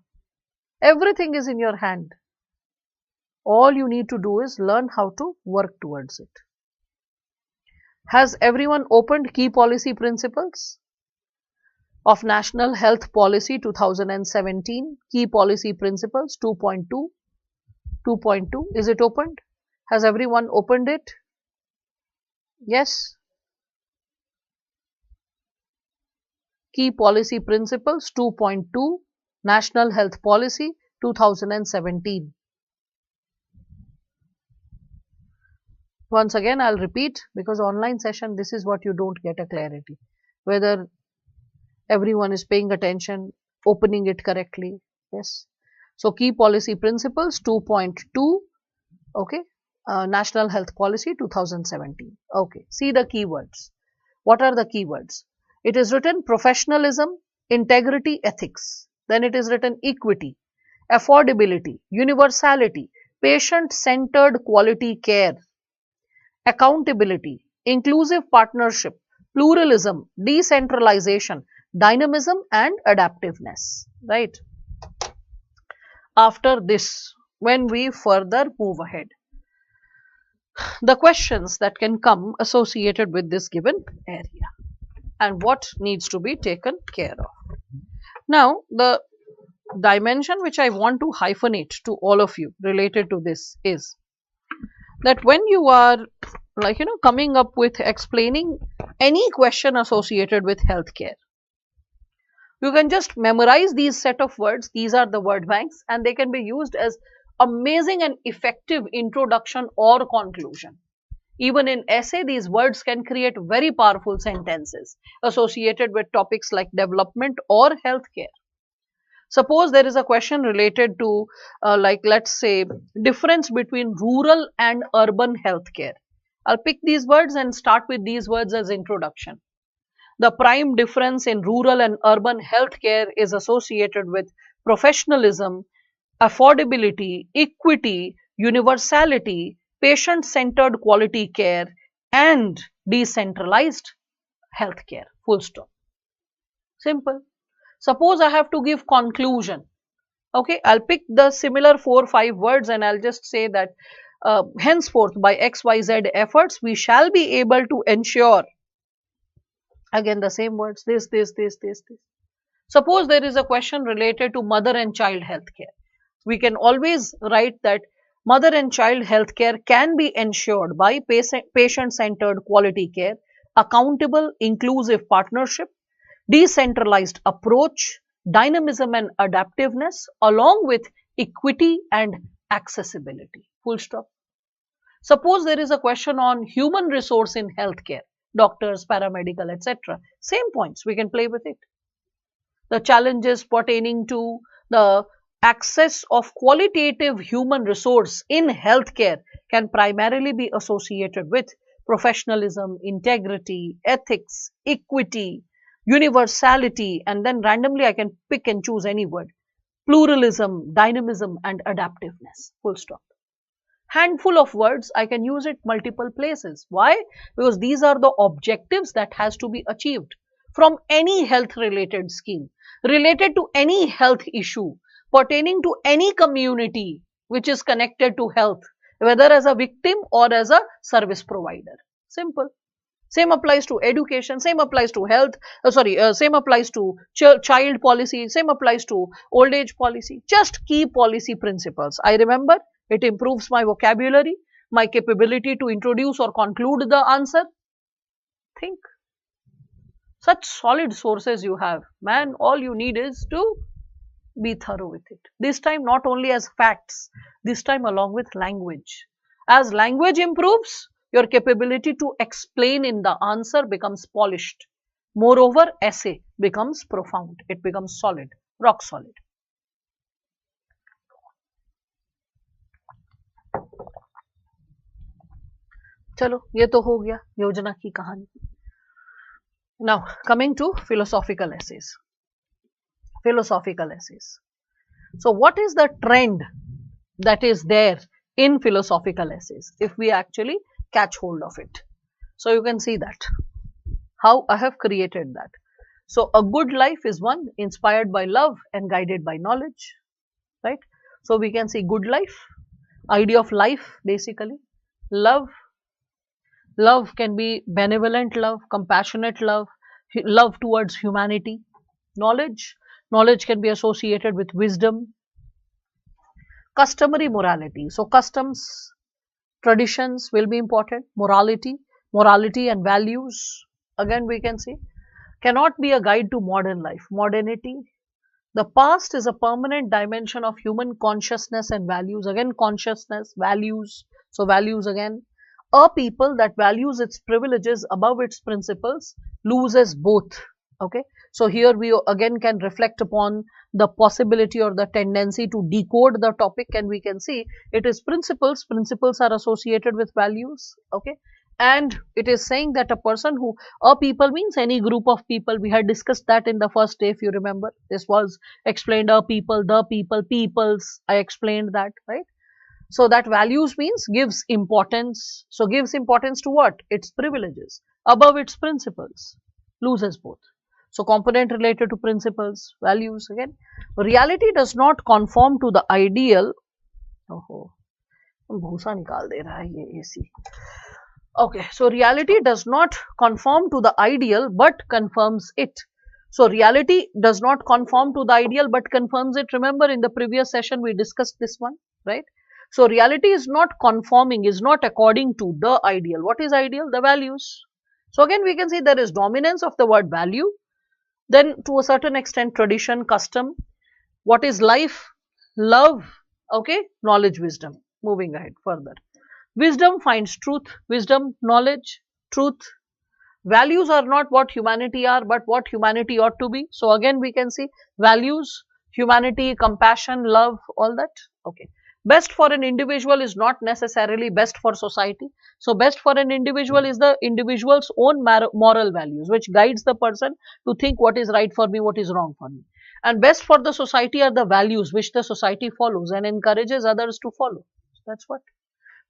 Everything is in your hand. All you need to do is learn how to work towards it. Has everyone opened key policy principles of National Health Policy 2017? Key policy principles 2.2. 2.2. Is it opened? Has everyone opened it? Yes. Key policy principles 2.2, National Health Policy 2017. Once again, I'll repeat, because online session, this is what you don't get a clarity. Whether everyone is paying attention, opening it correctly. Yes. So, key policy principles 2.2, Okay, National Health Policy 2017. Okay, see the keywords. What are the keywords? It is written professionalism, integrity, ethics. Then it is written equity, affordability, universality, patient-centered quality care, accountability, inclusive partnership, pluralism, decentralization, dynamism and adaptiveness. Right? After this, when we further move ahead, the questions that can come associated with this given area and what needs to be taken care of. Now, the dimension which I want to hyphenate to all of you related to this is that when you are coming up with explaining any question associated with healthcare, you can just memorize these set of words. These are the word banks and they can be used as amazing and effective introduction or conclusion. Even in essay, these words can create very powerful sentences associated with topics like development or healthcare. Suppose there is a question related to, let's say, difference between rural and urban healthcare. I'll pick these words and start with these words as introduction. The prime difference in rural and urban healthcare is associated with professionalism, affordability, equity, universality, patient-centered quality care, and decentralized healthcare. Full stop. Simple. Suppose I have to give conclusion. Okay, I'll pick the similar 4-5 words and I'll just say that henceforth by XYZ efforts, we shall be able to ensure, again the same words, this. Suppose there is a question related to mother and child healthcare. We can always write that mother and child healthcare can be ensured by patient-centered quality care, accountable, inclusive partnership, decentralized approach, dynamism and adaptiveness, along with equity and accessibility. Full stop. Suppose there is a question on human resource in healthcare, doctors, paramedical, etc. Same points, we can play with it. The challenges pertaining to the access of qualitative human resource in healthcare can primarily be associated with professionalism, integrity, ethics, equity, universality, and then randomly I can pick and choose any word, pluralism, dynamism, and adaptiveness. Full stop. Handful of words, I can use it multiple places. Why? Because these are the objectives that has to be achieved from any health related scheme, related to any health issue, pertaining to any community which is connected to health, whether as a victim or as a service provider. Simple. Same applies to education, same applies to health, same applies to child policy, same applies to old age policy. Just key policy principles. I remember, it improves my vocabulary, my capability to introduce or conclude the answer. Think. Such solid sources you have. Man, all you need is to be thorough with it. This time not only as facts, this time along with language. As language improves, your capability to explain in the answer becomes polished. Moreover, essay becomes profound. It becomes solid, rock solid. चलो, ये तो हो गया योजना की कहानी. Now, coming to philosophical essays. Philosophical essays. So, what is the trend that is there in philosophical essays if we actually catch hold of it? So, you can see that how I have created that. So, a good life is one inspired by love and guided by knowledge, right? So, we can see good life, idea of life basically, love. Love can be benevolent love, compassionate love, love towards humanity. Knowledge. Knowledge can be associated with wisdom. Customary morality. So, customs, traditions will be important. Morality. Morality and values. Again, we can see. Cannot be a guide to modern life. Modernity. The past is a permanent dimension of human consciousness and values. Again, consciousness, values. So, values again. A people that values its privileges above its principles loses both Okay, so here we again can reflect upon the possibility or the tendency to decode the topic, and we can see it is principles. Principles are associated with values. Okay, and it is saying that a person who, a people means any group of people. We had discussed that in the first day, if you remember. This was explained, a people, the people, peoples. I explained that, right? So that values means gives importance. So gives importance to what? Its privileges above its principles, loses both. So component related to principles, values again. Reality does not conform to the ideal. Oh, भूसा निकाल दे रहा है ये AC. Okay, so reality does not conform to the ideal but confirms it. So reality does not conform to the ideal but confirms it. Remember in the previous session we discussed this one, right? So reality is not conforming, is not according to the ideal. What is ideal? The values. So again we can see there is dominance of the word value. Then to a certain extent tradition, custom. What is life? Love. Okay, knowledge, wisdom. Moving ahead further. Wisdom finds truth, wisdom, knowledge, truth. Values are not what humanity are, but what humanity ought to be. So again, we can see values, humanity, compassion, love, all that. Okay. Best for an individual is not necessarily best for society. So best for an individual is the individual's own moral values, which guides the person to think what is right for me, what is wrong for me. And best for the society are the values which the society follows and encourages others to follow. That's what.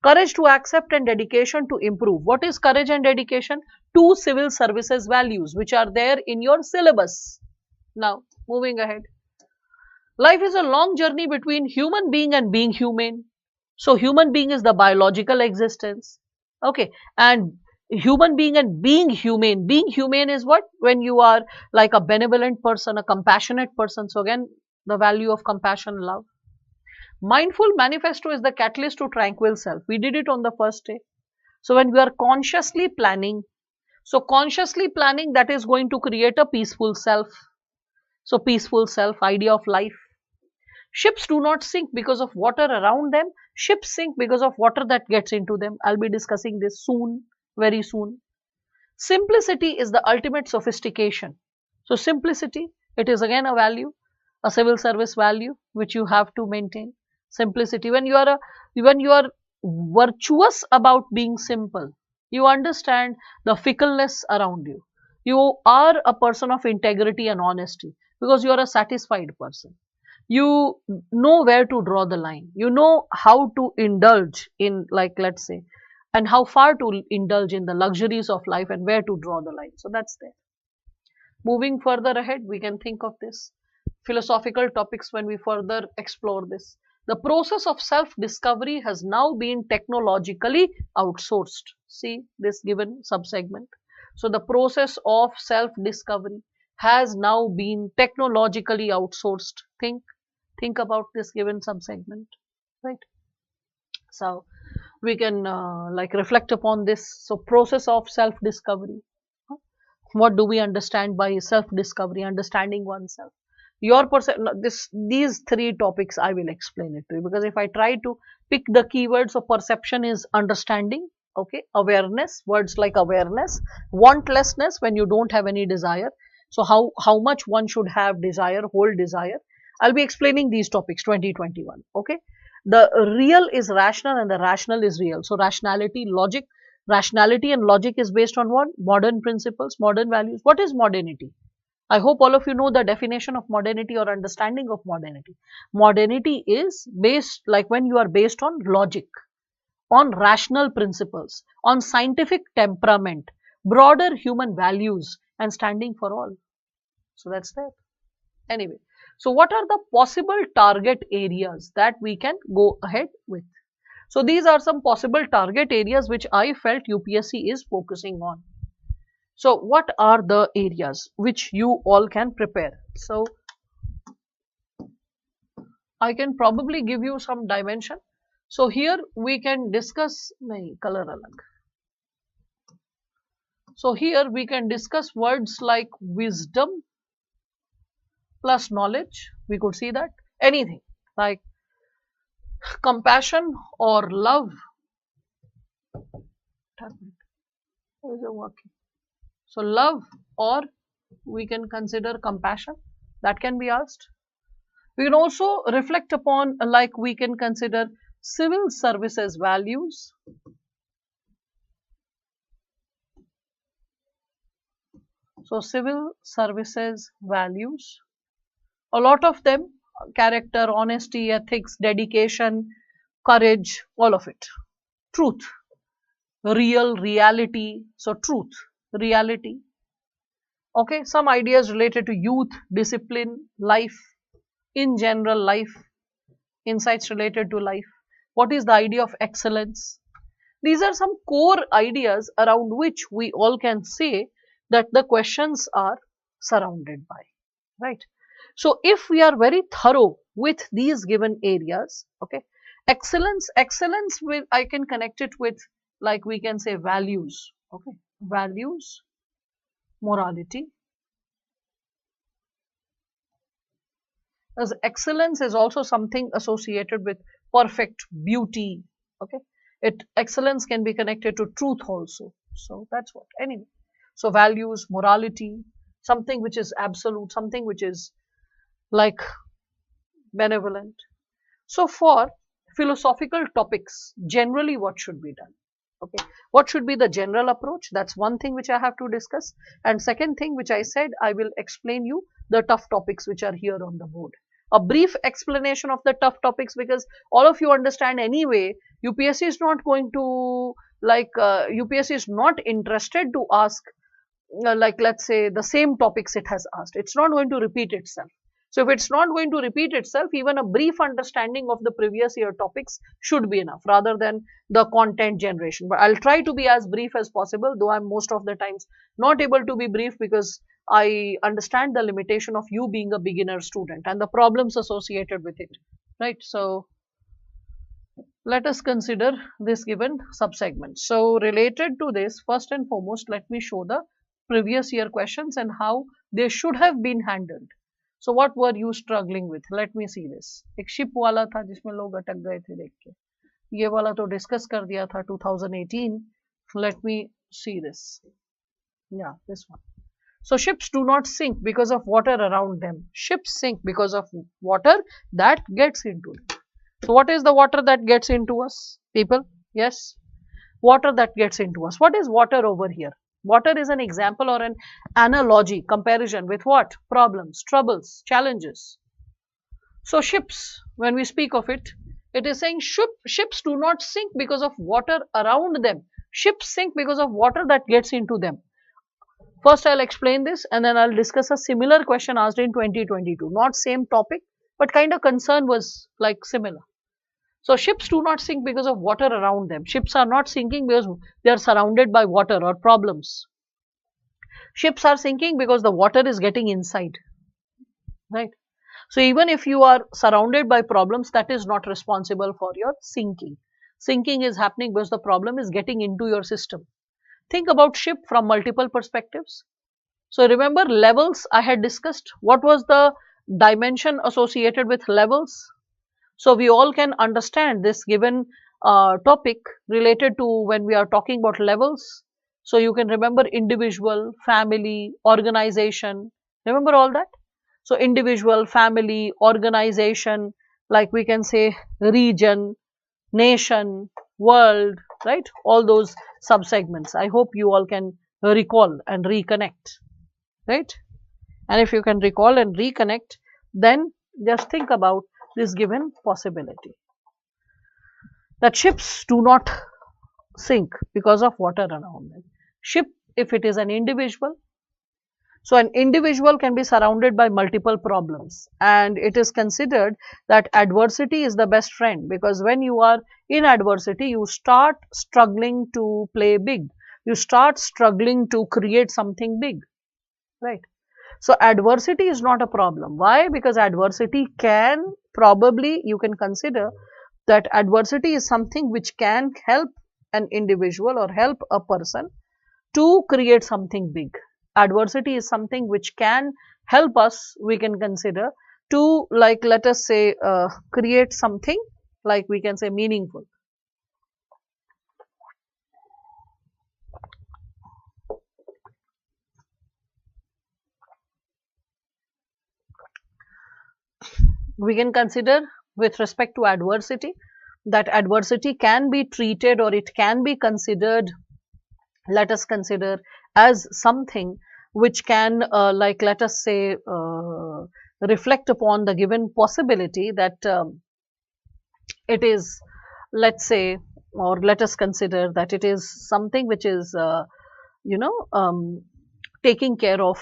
Courage to accept and dedication to improve. What is courage and dedication? Two civil services values which are there in your syllabus. Now, moving ahead. Life is a long journey between human being and being humane. So, human being is the biological existence. Okay. And human being and being humane. Being humane is what? When you are like a benevolent person, a compassionate person. So, again, the value of compassion, love. Mindful manifesto is the catalyst to tranquil self. We did it on the first day. So when we are consciously planning, so consciously planning, that is going to create a peaceful self. So peaceful self, idea of life. Ships do not sink because of water around them. Ships sink because of water that gets into them. I'll be discussing this soon, very soon. Simplicity is the ultimate sophistication. So simplicity, it is again a value, a civil service value which you have to maintain. Simplicity. When you are virtuous about being simple, you understand the fickleness around you. You are a person of integrity and honesty because you are a satisfied person. You know where to draw the line. You know how to indulge in, like, let's say, and how far to indulge in the luxuries of life and where to draw the line. So that's there. Moving further ahead, we can think of this philosophical topics when we further explore this. The process of self-discovery has now been technologically outsourced. See this given subsegment. So the process of self-discovery has now been technologically outsourced. Think about this given subsegment, right? So we can like reflect upon this. So process of self-discovery. What do we understand by self-discovery? Understanding oneself. Your person, these three topics I will explain it to you, because if I try to pick the keywords of perception is understanding, okay, awareness, words like awareness, wantlessness, when you don't have any desire. So how much one should have desire, whole desire. I'll be explaining these topics 2021. Okay, the real is rational and the rational is real. So rationality, logic. Rationality and logic is based on what? Modern principles, modern values. What is modernity? I hope all of you know the definition of modernity or understanding of modernity. Modernity is based, like when you are based on logic, on rational principles, on scientific temperament, broader human values, and standing for all. So that's that. Anyway, so what are the possible target areas that we can go ahead with? So these are some possible target areas which I felt UPSC is focusing on. So what are the areas which you all can prepare? So I can probably give you some dimension. So here we can discuss, nahi, color alag. So here we can discuss words like wisdom plus knowledge. We could see that. Anything like compassion or love. How is it working? So love or we can consider compassion, that can be asked. We can also reflect upon, like we can consider civil services values. So civil services values, a lot of them, character, honesty, ethics, dedication, courage, all of it. Truth, reality. So truth, reality. Okay, some ideas related to youth, discipline, life, in general life, insights related to life. What is the idea of excellence? These are some core ideas around which we all can say that the questions are surrounded by, right? So if we are very thorough with these given areas, okay, excellence with, I can connect it with, like we can say values, okay, values, morality. As excellence is also something associated with perfect beauty, okay. Excellence can be connected to truth also. So that's what, anyway. So values, morality, something which is absolute, something which is like benevolent. So for philosophical topics, generally what should be done? Okay, what should be the general approach? That's one thing which I have to discuss. And second thing which I said, I will explain you the tough topics which are here on the board. A brief explanation of the tough topics, because all of you understand anyway, UPSC is not going to, like UPSC is not interested to ask like let's say the same topics it has asked. It's not going to repeat itself. So if it's not going to repeat itself, even a brief understanding of the previous year topics should be enough rather than the content generation. But I'll try to be as brief as possible, though I'm most of the times not able to be brief because I understand the limitation of you being a beginner student and the problems associated with it, right? So let us consider this given subsegment. So related to this, first and foremost, let me show the previous year questions and how they should have been handled. So what were you struggling with? Let me see this. एक ship वाला था जिसमें लोग अटक गए थे देख के. ये वाला तो डिस्कस कर दिया था 2018. Let me see this. Yeah, this one. So ships do not sink because of water around them. Ships sink because of water that gets into them. So what is the water that gets into us, people? Yes, water that gets into us. What is water over here? Water is an example or an analogy, comparison with what? Problems, troubles, challenges. So ships, when we speak of it, it is saying ships do not sink because of water around them. Ships sink because of water that gets into them. First, I'll explain this and then I'll discuss a similar question asked in 2022. Not same topic, but kind of concern was like similar. So ships do not sink because of water around them. Ships are not sinking because they are surrounded by water or problems. Ships are sinking because the water is getting inside, right? So even if you are surrounded by problems, that is not responsible for your sinking. Sinking is happening because the problem is getting into your system. Think about ship from multiple perspectives. So remember levels I had discussed. What was the dimension associated with levels? So we all can understand this given topic related to when we are talking about levels. So you can remember individual, family, organization. Remember all that? So individual, family, organization, like we can say region, nation, world, right? All those subsegments. I hope you all can recall and reconnect, right? And if you can recall and reconnect, then just think about this given possibility that ships do not sink because of water around them. Ship, if it is an individual, so an individual can be surrounded by multiple problems, and it is considered that adversity is the best friend, because when you are in adversity, you start struggling to play big. You start struggling to create something big, right? So adversity is not a problem. Why? Because adversity can probably, you can consider that adversity is something which can help an individual or help a person to create something big. Adversity is something which can help us, we can consider, to, like, let us say create something, like we can say meaningful. We can consider with respect to adversity, that adversity can be treated, or it can be considered, let us consider, as something which can like, let us say, reflect upon the given possibility that it is, let's say, or let us consider that it is something which is you know taking care of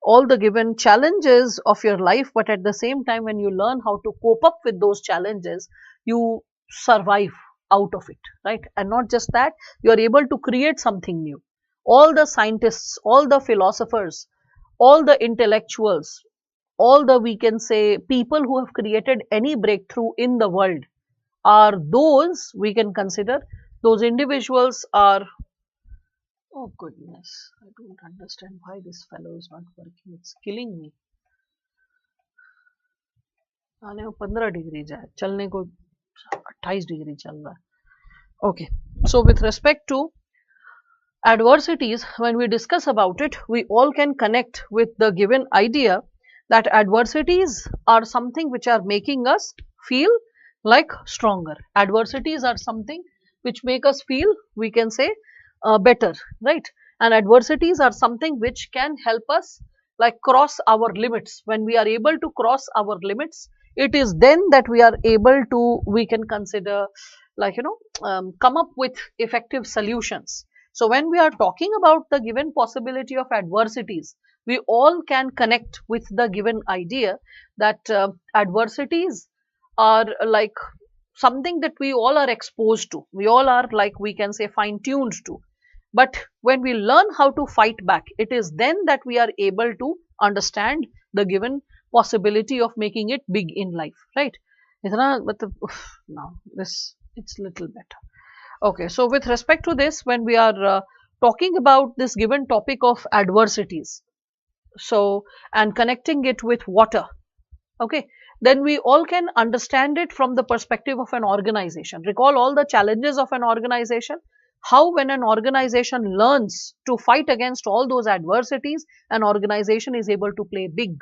all the given challenges of your life, but at the same time, when you learn how to cope up with those challenges, you survive out of it, right? And not just that, you are able to create something new. All the scientists, all the philosophers, all the intellectuals, all the, we can say, people who have created any breakthrough in the world are those, we can consider, those individuals are, oh goodness, I don't understand why this fellow is not working, it's killing me. आने को 15 degree जाए, चलने को 28 degree चल रहा है. Okay, so with respect to adversities, when we discuss about it, we all can connect with the given idea that adversities are something which are making us feel like stronger. Adversities are something which make us feel, we can say, better, right? And adversities are something which can help us like cross our limits. When we are able to cross our limits, it is then that we are able to, we can consider, like, come up with effective solutions. So when we are talking about the given possibility of adversities, we all can connect with the given idea that adversities are like something that we all are exposed to. We all are, like, we can say, fine tuned to. But when we learn how to fight back, it is then that we are able to understand the given possibility of making it big in life, right? Now this, it's little better. Okay, so with respect to this, when we are talking about this given topic of adversities, so, and connecting it with water, okay, then we all can understand it from the perspective of an organization. Recall all the challenges of an organization, how when an organization learns to fight against all those adversities, an organization is able to play big.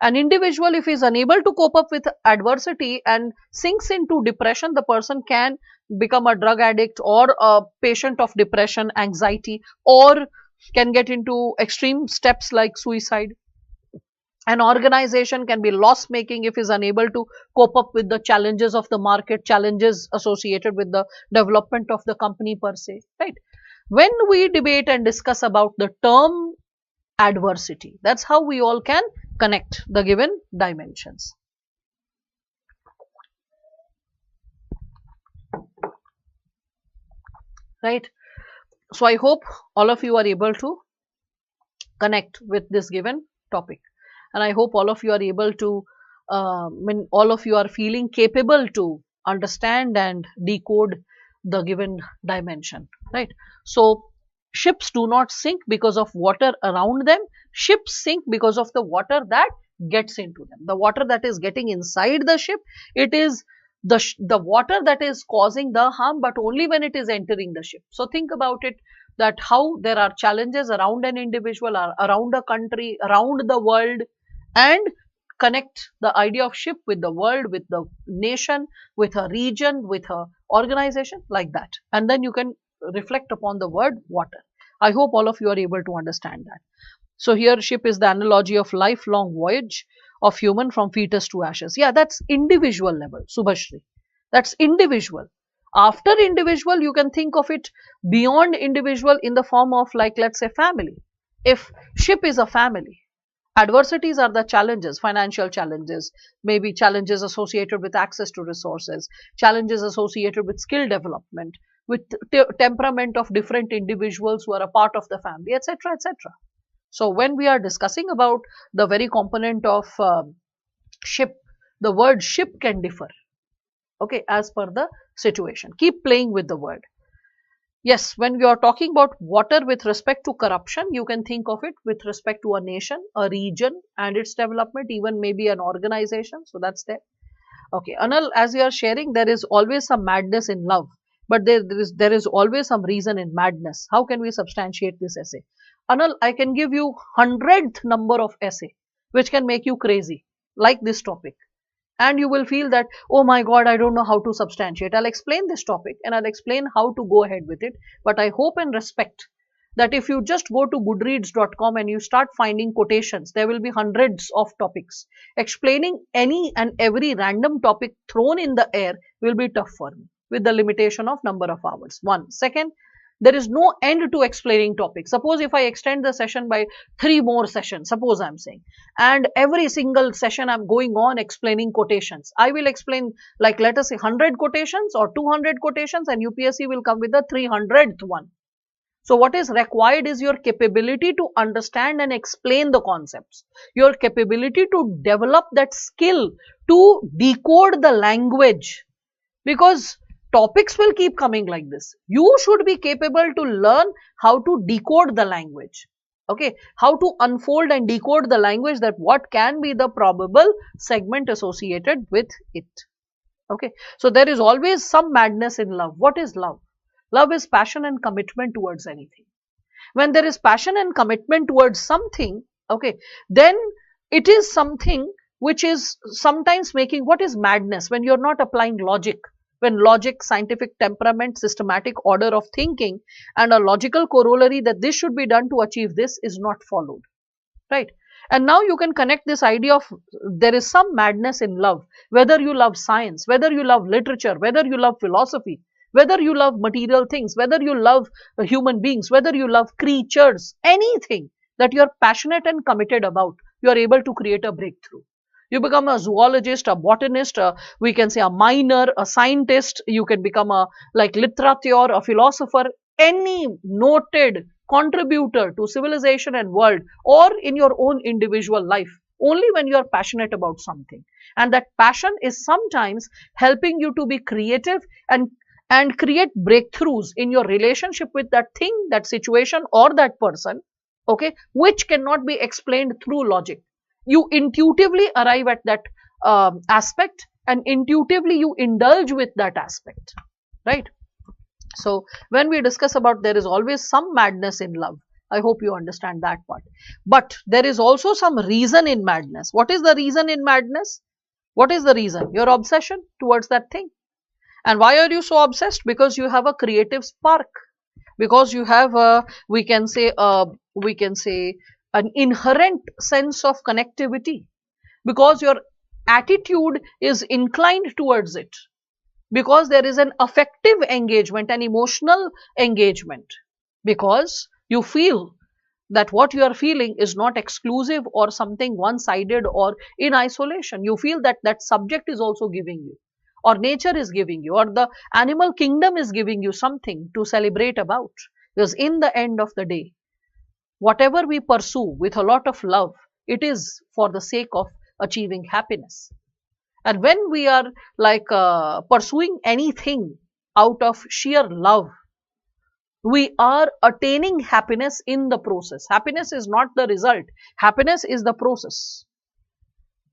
An individual, if he is unable to cope up with adversity and sinks into depression, the person can become a drug addict or a patient of depression, anxiety, or can get into extreme steps like suicide. An organization can be loss making if is unable to cope up with the challenges of the market, challenges associated with the development of the company per se, right? When we debate and discuss about the term adversity, that's how we all can connect the given dimensions, right? So I hope all of you are able to connect with this given topic, and I hope all of you are able to when all of you are feeling capable to understand and decode the given dimension, right? So ships do not sink because of water around them. Ships sink because of the water that gets into them. The water that is getting inside the ship, it is the water that is causing the harm, but only when it is entering the ship. So think about it, that how there are challenges around an individual, around a country, around the world, and connect the idea of ship with the world, with the nation, with a region, with a organization, like that. And then you can reflect upon the word water. I hope all of you are able to understand that. So here ship is the analogy of lifelong voyage of human from fetus to ashes. Yeah, that's individual level, Subhashri. That's individual. After individual, you can think of it beyond individual in the form of, like, let's say, family. If ship is a family, adversities are the challenges, financial challenges, maybe challenges associated with access to resources, challenges associated with skill development, with temperament of different individuals who are a part of the family, etc., etc. So when we are discussing about the very component of ship, the word ship can differ, okay, as per the situation. Keep playing with the word. Yes, when we are talking about water with respect to corruption, you can think of it with respect to a nation, a region and its development, even maybe an organization. So that's there. Okay, Anil, as you are sharing, there is always some madness in love, but there is always some reason in madness. How can we substantiate this essay? Anil, I can give you 100th number of essay which can make you crazy, like this topic. And you will feel that, oh my God, I don't know how to substantiate. I'll explain this topic and I'll explain how to go ahead with it. But I hope and respect that if you just go to goodreads.com and you start finding quotations, there will be hundreds of topics. Explaining any and every random topic thrown in the air will be tough for me with the limitation of number of hours. One. Second, there is no end to explaining topics. Suppose if I extend the session by 3 more sessions, suppose I'm saying, and every single session I'm going on explaining quotations. I will explain, like, let us say 100 quotations or 200 quotations, and UPSC will come with the 300th one. So what is required is your capability to understand and explain the concepts, your capability to develop that skill to decode the language, because topics will keep coming like this. You should be capable to learn how to decode the language. Okay, how to unfold and decode the language, that what can be the probable segment associated with it. Okay, so there is always some madness in love. What is love? Love is passion and commitment towards anything. When there is passion and commitment towards something, okay, then it is something which is sometimes making, what is madness? When you're not applying logic, when logic, scientific temperament, systematic order of thinking, and a logical corollary that this should be done to achieve this is not followed, right? And now you can connect this idea of there is some madness in love, whether you love science, whether you love literature, whether you love philosophy, whether you love material things, whether you love human beings, whether you love creatures, anything that you are passionate and committed about, you are able to create a breakthrough. You become a zoologist, a botanist, we can say a miner, a scientist, you can become a like literature, a philosopher, any noted contributor to civilization and world, or in your own individual life, only when you are passionate about something. And that passion is sometimes helping you to be creative and create breakthroughs in your relationship with that thing, that situation, or that person, okay, which cannot be explained through logic. You intuitively arrive at that aspect, and intuitively you indulge with that aspect, right? So when we discuss about there is always some madness in love, I hope you understand that part. But there is also some reason in madness. What is the reason in madness? What is the reason? Your obsession towards that thing. And why are you so obsessed? Because you have a creative spark, because you have a, we can say an inherent sense of connectivity, because your attitude is inclined towards it, because there is an affective engagement, an emotional engagement, because you feel that what you are feeling is not exclusive or something one-sided or in isolation. You feel that that subject is also giving you, or nature is giving you, or the animal kingdom is giving you something to celebrate about. Because in the end of the day, whatever we pursue with a lot of love, it is for the sake of achieving happiness. And when we are like pursuing anything out of sheer love, we are attaining happiness in the process. Happiness is not the result. Happiness is the process.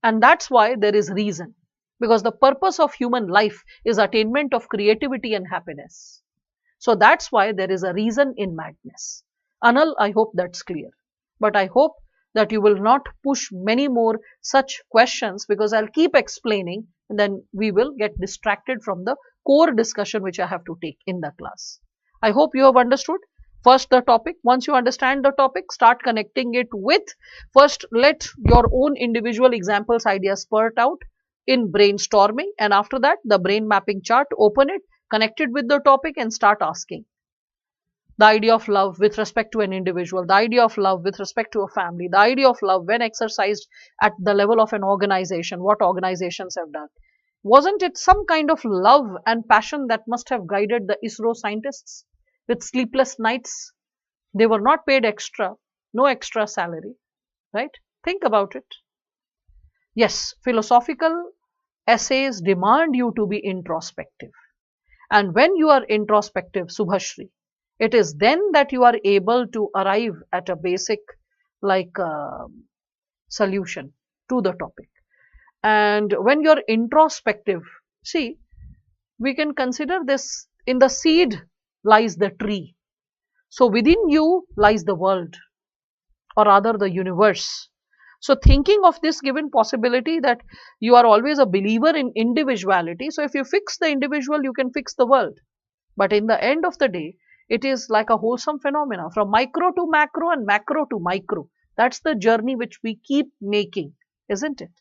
And that's why there is reason. Because the purpose of human life is attainment of creativity and happiness. So that's why there is a reason in madness. Anal, I hope that's clear. But I hope that you will not push many more such questions, because I'll keep explaining and then we will get distracted from the core discussion which I have to take in the class. I hope you have understood. First the topic. Once you understand the topic, start connecting it with, first let your own individual examples, ideas spurt out in brainstorming, and after that the brain mapping chart, open it, connect it with the topic and start asking. The idea of love with respect to an individual, the idea of love with respect to a family, the idea of love when exercised at the level of an organization, what organizations have done. Wasn't it some kind of love and passion that must have guided the ISRO scientists with sleepless nights? They were not paid extra, no extra salary, right? Think about it. Yes, philosophical essays demand you to be introspective. And when you are introspective, Subhashri, it is then that you are able to arrive at a basic solution to the topic. And when you're introspective, see, we can consider this, in the seed lies the tree. So within you lies the world, or rather the universe. So thinking of this given possibility that you are always a believer in individuality, so if you fix the individual, you can fix the world. But in the end of the day, it is like a wholesome phenomena from micro to macro and macro to micro. That's the journey which we keep making, isn't it?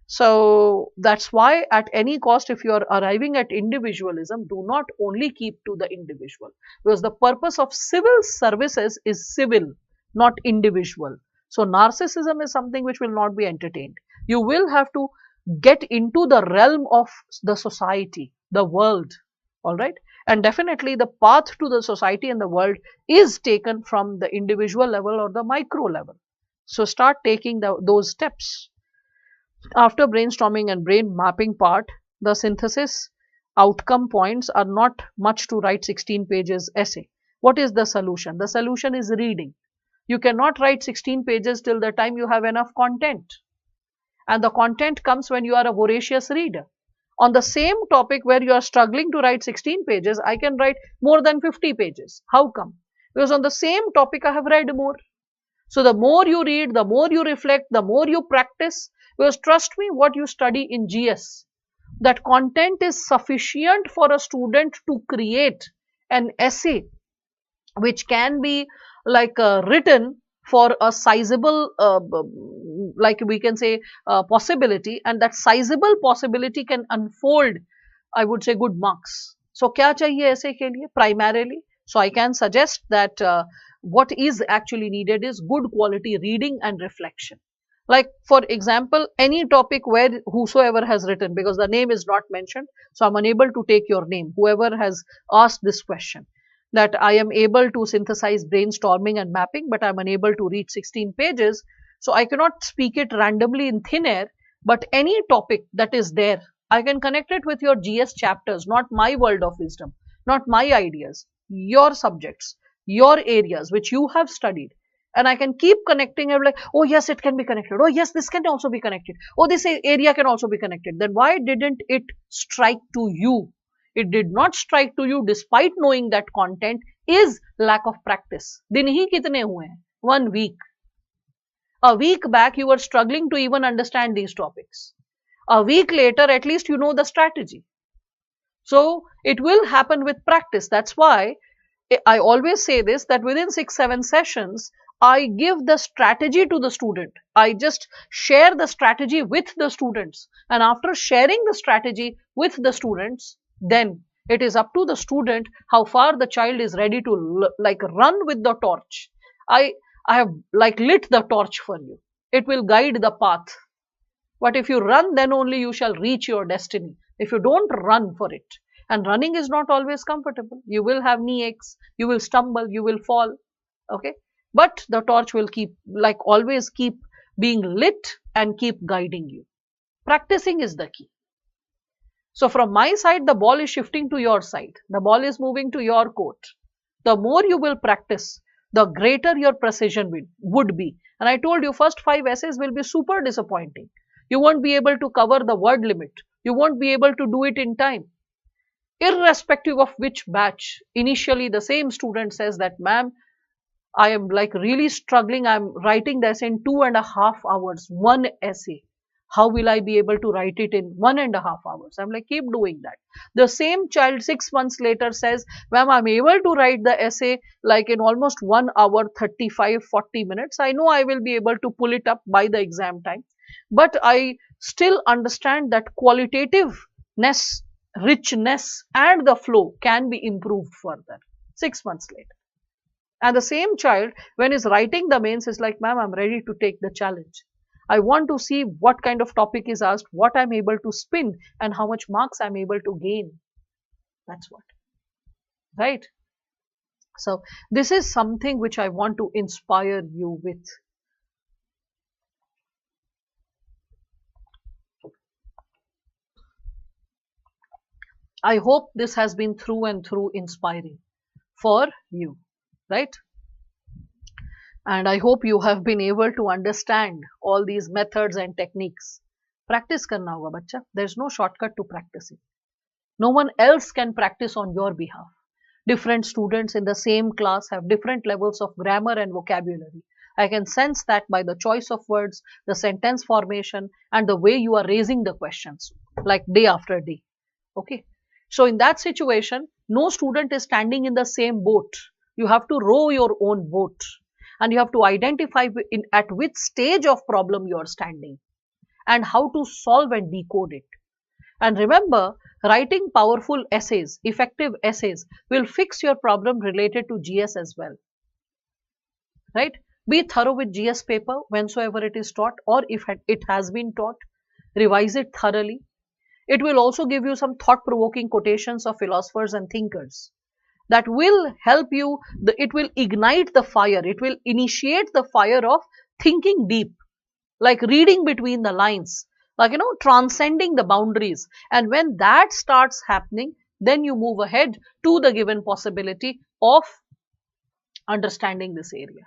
So that's why at any cost, if you are arriving at individualism, do not only keep to the individual, because the purpose of civil services is civil, not individual. So narcissism is something which will not be entertained. You will have to get into the realm of the society, the world, all right? And definitely the path to the society and the world is taken from the individual level or the micro level. So start taking those steps. After brainstorming and brain mapping part, the synthesis outcome points are not much to write 16 pages essay. What is the solution? The solution is reading. You cannot write 16 pages till the time you have enough content. And the content comes when you are a voracious reader. On the same topic where you are struggling to write 16 pages, I can write more than 50 pages. How come? Because on the same topic I have read more. So the more you read, the more you reflect, the more you practice, because trust me, what you study in GS, that content is sufficient for a student to create an essay which can be like written for a sizable, like we can say, possibility, and that sizable possibility can unfold, I would say, good marks. So क्या चाहिए ऐसे के लिए primarily? So I can suggest that what is actually needed is good quality reading and reflection. Like for example, any topic where whosoever has written, because the name is not mentioned, so I'm unable to take your name, whoever has asked this question, that I am able to synthesize brainstorming and mapping, but I'm unable to read 16 pages. So I cannot speak it randomly in thin air, but any topic that is there, I can connect it with your GS chapters, not my world of wisdom, not my ideas, your subjects, your areas which you have studied. And I can keep connecting. I'm like, oh yes, it can be connected. Oh yes, this can also be connected. Oh, this area can also be connected. Then why didn't it strike to you? It did not strike to you despite knowing that content is lack of practice. दिन ही कितने हुए हैं? 1 week. A week back, you were struggling to even understand these topics. A week later, at least you know the strategy. So it will happen with practice. That's why I always say this, that within 6-7 sessions, I give the strategy to the student. I just share the strategy with the students. And after sharing the strategy with the students, then it is up to the student how far the child is ready to like run with the torch. I have like lit the torch for you. It will guide the path. But if you run, then only you shall reach your destiny. If you don't run for it, and running is not always comfortable. You will have knee aches, you will stumble, you will fall. Okay. But the torch will keep, like always, keep being lit and keep guiding you. Practicing is the key. So from my side, the ball is shifting to your side. The ball is moving to your court. The more you will practice, the greater your precision would be. And I told you, first 5 essays will be super disappointing. You won't be able to cover the word limit. You won't be able to do it in time. Irrespective of which batch, initially the same student says that, ma'am, I am like really struggling. I'm writing this in 2.5 hours, one essay. How will I be able to write it in 1.5 hours? I'm like, keep doing that. The same child 6 months later says, ma'am, I'm able to write the essay like in almost 1 hour, 35-40 minutes. I know I will be able to pull it up by the exam time. But I still understand that qualitativeness, richness, and the flow can be improved further. 6 months later. And the same child, when he's writing the mains, is like, ma'am, I'm ready to take the challenge. I want to see what kind of topic is asked, what I'm able to spin, and how much marks I'm able to gain. That's what. Right? So, this is something which I want to inspire you with. I hope this has been through and through inspiring for you, right? And I hope you have been able to understand all these methods and techniques. Practice karna hoga bachcha. There's no shortcut to practicing. No one else can practice on your behalf. Different students in the same class have different levels of grammar and vocabulary. I can sense that by the choice of words, the sentence formation, and the way you are raising the questions, like day after day. Okay. So in that situation, no student is standing in the same boat. You have to row your own boat, and you have to identify at which stage of problem you are standing and how to solve and decode it. And remember, writing powerful essays, effective essays, will fix your problem related to GS as well. Right? Be thorough with GS paper whensoever it is taught, or if it has been taught, revise it thoroughly. It will also give you some thought-provoking quotations of philosophers and thinkers that will help you. It will ignite the fire. It will initiate the fire of thinking deep, like reading between the lines, like, transcending the boundaries. And when that starts happening, then you move ahead to the given possibility of understanding this area.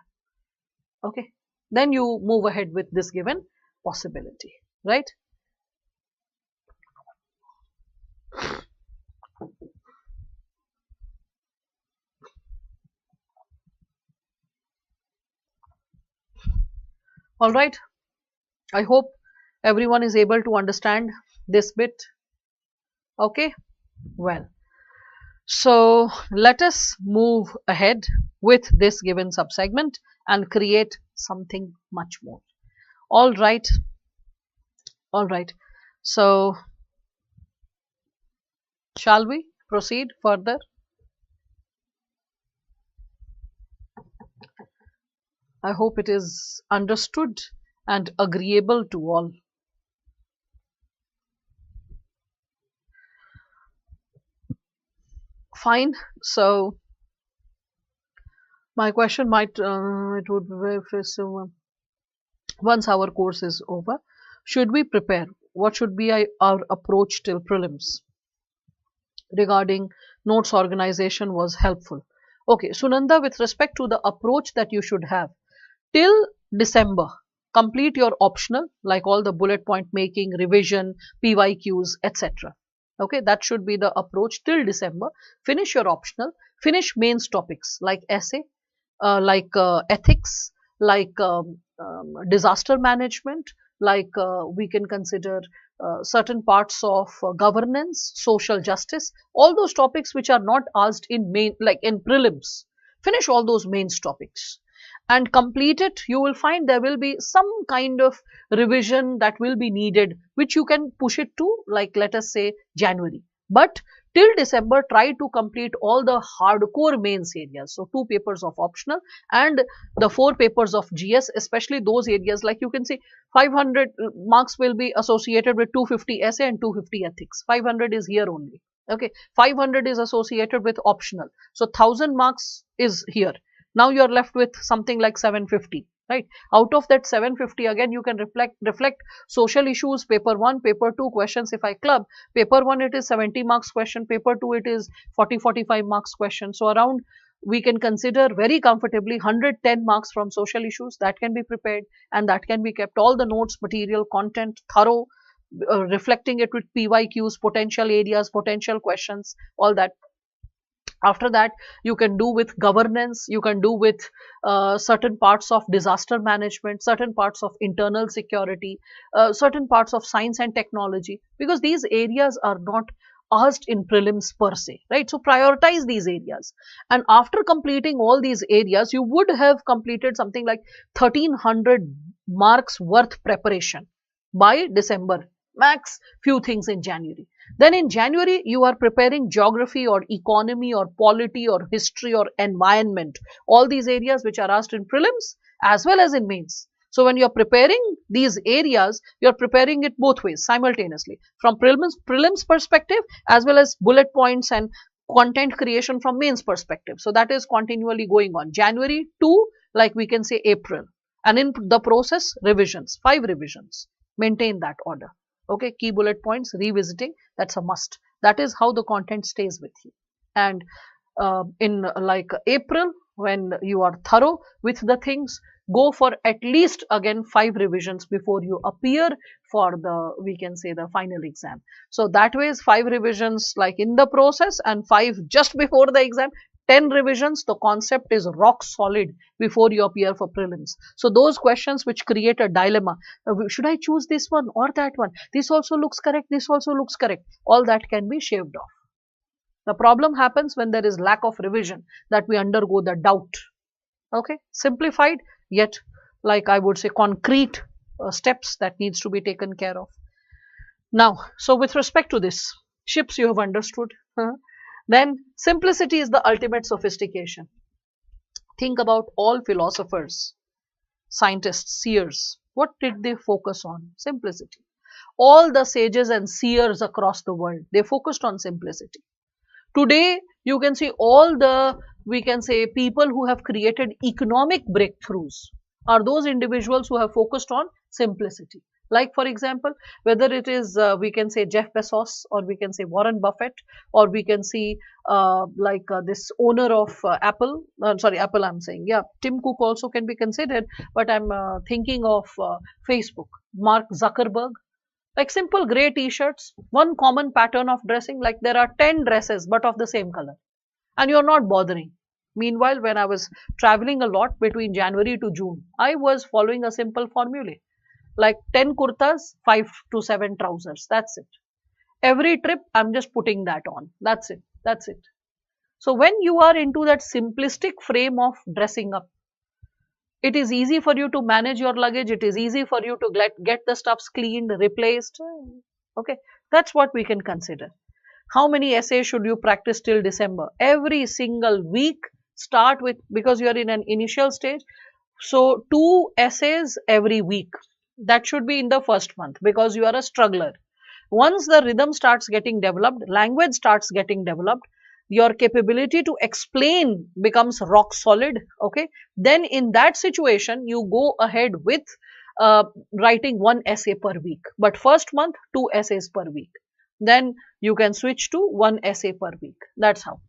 Okay. Then you move ahead with this given possibility, right? All right. I hope everyone is able to understand this bit. Okay. Well, so let us move ahead with this given subsegment and create something much more. All right. All right. So shall we proceed further? I hope it is understood and agreeable to all. Fine. So my question might, it would be, so once our course is over, should we prepare? What should be our approach till prelims? Regarding notes organization was helpful. Okay, Sunanda, with respect to the approach that you should have, till December, complete your optional, like all the bullet point making, revision, PYQs, etc. Okay, that should be the approach till December. Finish your optional, finish mains topics like essay, ethics, like disaster management, like we can consider certain parts of governance, social justice, all those topics which are not asked in main, like in prelims. Finish all those mains topics and complete it. You will find there will be some kind of revision that will be needed, which you can push it to, like, let us say January. But till December, try to complete all the hardcore mains areas. So 2 papers of optional and the 4 papers of GS, especially those areas, like you can see 500 marks will be associated with 250 essay and 250 ethics. 500 is here only. Okay, 500 is associated with optional. So 1000 marks is here. Now you are left with something like 750, right? Out of that 750, again you can reflect social issues, paper 1, paper 2 questions. If I club paper 1, it is 70 marks question, paper 2 it is 40-45 marks question. So around, we can consider very comfortably 110 marks from social issues that can be prepared, and that can be kept. All the notes, material, content, thorough, reflecting it with PYQs, potential areas, potential questions, all that. After that, you can do with governance, you can do with certain parts of disaster management, certain parts of internal security, certain parts of science and technology, because these areas are not asked in prelims per se, right? So prioritize these areas, and after completing all these areas, you would have completed something like 1300 marks worth preparation by December, max few things in January. Then in January, you are preparing geography or economy or polity or history or environment, all these areas which are asked in prelims as well as in mains. So when you are preparing these areas, you are preparing it both ways simultaneously, from prelims perspective as well as bullet points and content creation from mains perspective. So that is continually going on, January to, like we can say, April. And in the process, revisions, 5 revisions, maintain that order. Okay, key bullet points, revisiting, that's a must. That is how the content stays with you. And in like April, when you are thorough with the things, go for at least again 5 revisions before you appear for the, we can say, the final exam. So that way is 5 revisions like in the process and 5 just before the exam. 10 revisions, the concept is rock solid before you appear for prelims. So those questions which create a dilemma, should I choose this one or that one? This also looks correct, this also looks correct. All that can be shaved off. The problem happens when there is lack of revision, that we undergo the doubt. Okay, simplified yet, like I would say, concrete steps that needs to be taken care of. Now, so with respect to this, ships you have understood. Then simplicity is the ultimate sophistication. Think about all philosophers, scientists, seers. What did they focus on? Simplicity. All the sages and seers across the world, they focused on simplicity. Today, you can see all the, we can say, people who have created economic breakthroughs are those individuals who have focused on simplicity. Like, for example, whether it is, we can say Jeff Bezos, or we can say Warren Buffett, or we can see this owner of Apple, sorry, Apple I'm saying, yeah, Tim Cook also can be considered, but I'm thinking of Facebook, Mark Zuckerberg. Like simple grey t-shirts, one common pattern of dressing, like there are 10 dresses but of the same color, and you're not bothering. Meanwhile, when I was traveling a lot between January to June, I was following a simple formula, like 10 kurtas, 5 to 7 trousers. That's it. Every trip, I'm just putting that on. That's it. That's it. So when you are into that simplistic frame of dressing up, it is easy for you to manage your luggage. It is easy for you to get the stuffs cleaned, replaced. Okay, that's what we can consider. How many essays should you practice till December? Every single week, start with, because you are in an initial stage. So 2 essays every week. That should be in the first month, because you are a struggler. Once the rhythm starts getting developed, language starts getting developed, your capability to explain becomes rock solid. Okay, then in that situation, you go ahead with writing 1 essay per week. But first month, 2 essays per week. Then you can switch to 1 essay per week. That's how.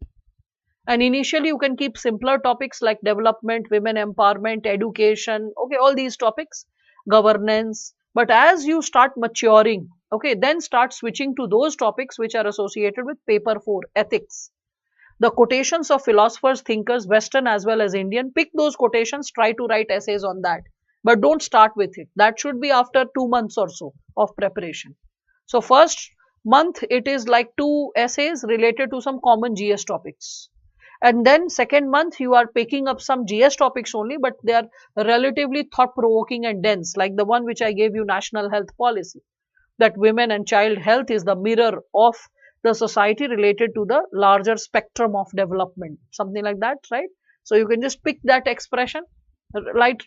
And initially, you can keep simpler topics like development, women empowerment, education, okay, all these topics, governance. But as you start maturing, okay, then start switching to those topics which are associated with paper 4, ethics. The quotations of philosophers, thinkers, Western as well as Indian, pick those quotations, try to write essays on that. But don't start with it. That should be after 2 months or so of preparation. So first month, it is like 2 essays related to some common GS topics. And then second month, you are picking up some GS topics only, but they are relatively thought-provoking and dense, like the one which I gave you, National Health Policy, that women and child health is the mirror of the society related to the larger spectrum of development, something like that, right? So you can just pick that expression, write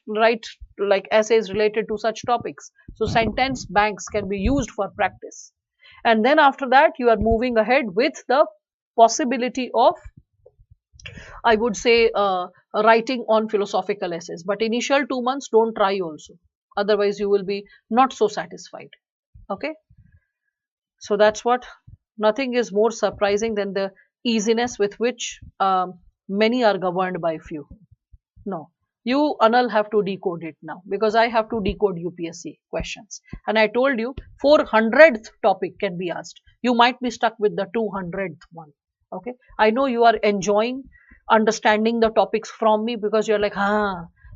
like essays related to such topics. So sentence banks can be used for practice. And then after that, you are moving ahead with the possibility of, I would say, writing on philosophical essays. But initial 2 months, don't try also. Otherwise, you will be not so satisfied. Okay. So that's what. Nothing is more surprising than the easiness with which many are governed by few. No. You, Anil, have to decode it now, because I have to decode UPSC questions. And I told you 400th topic can be asked. You might be stuck with the 200th one. Okay. I know you are enjoying understanding the topics from me, because you're like,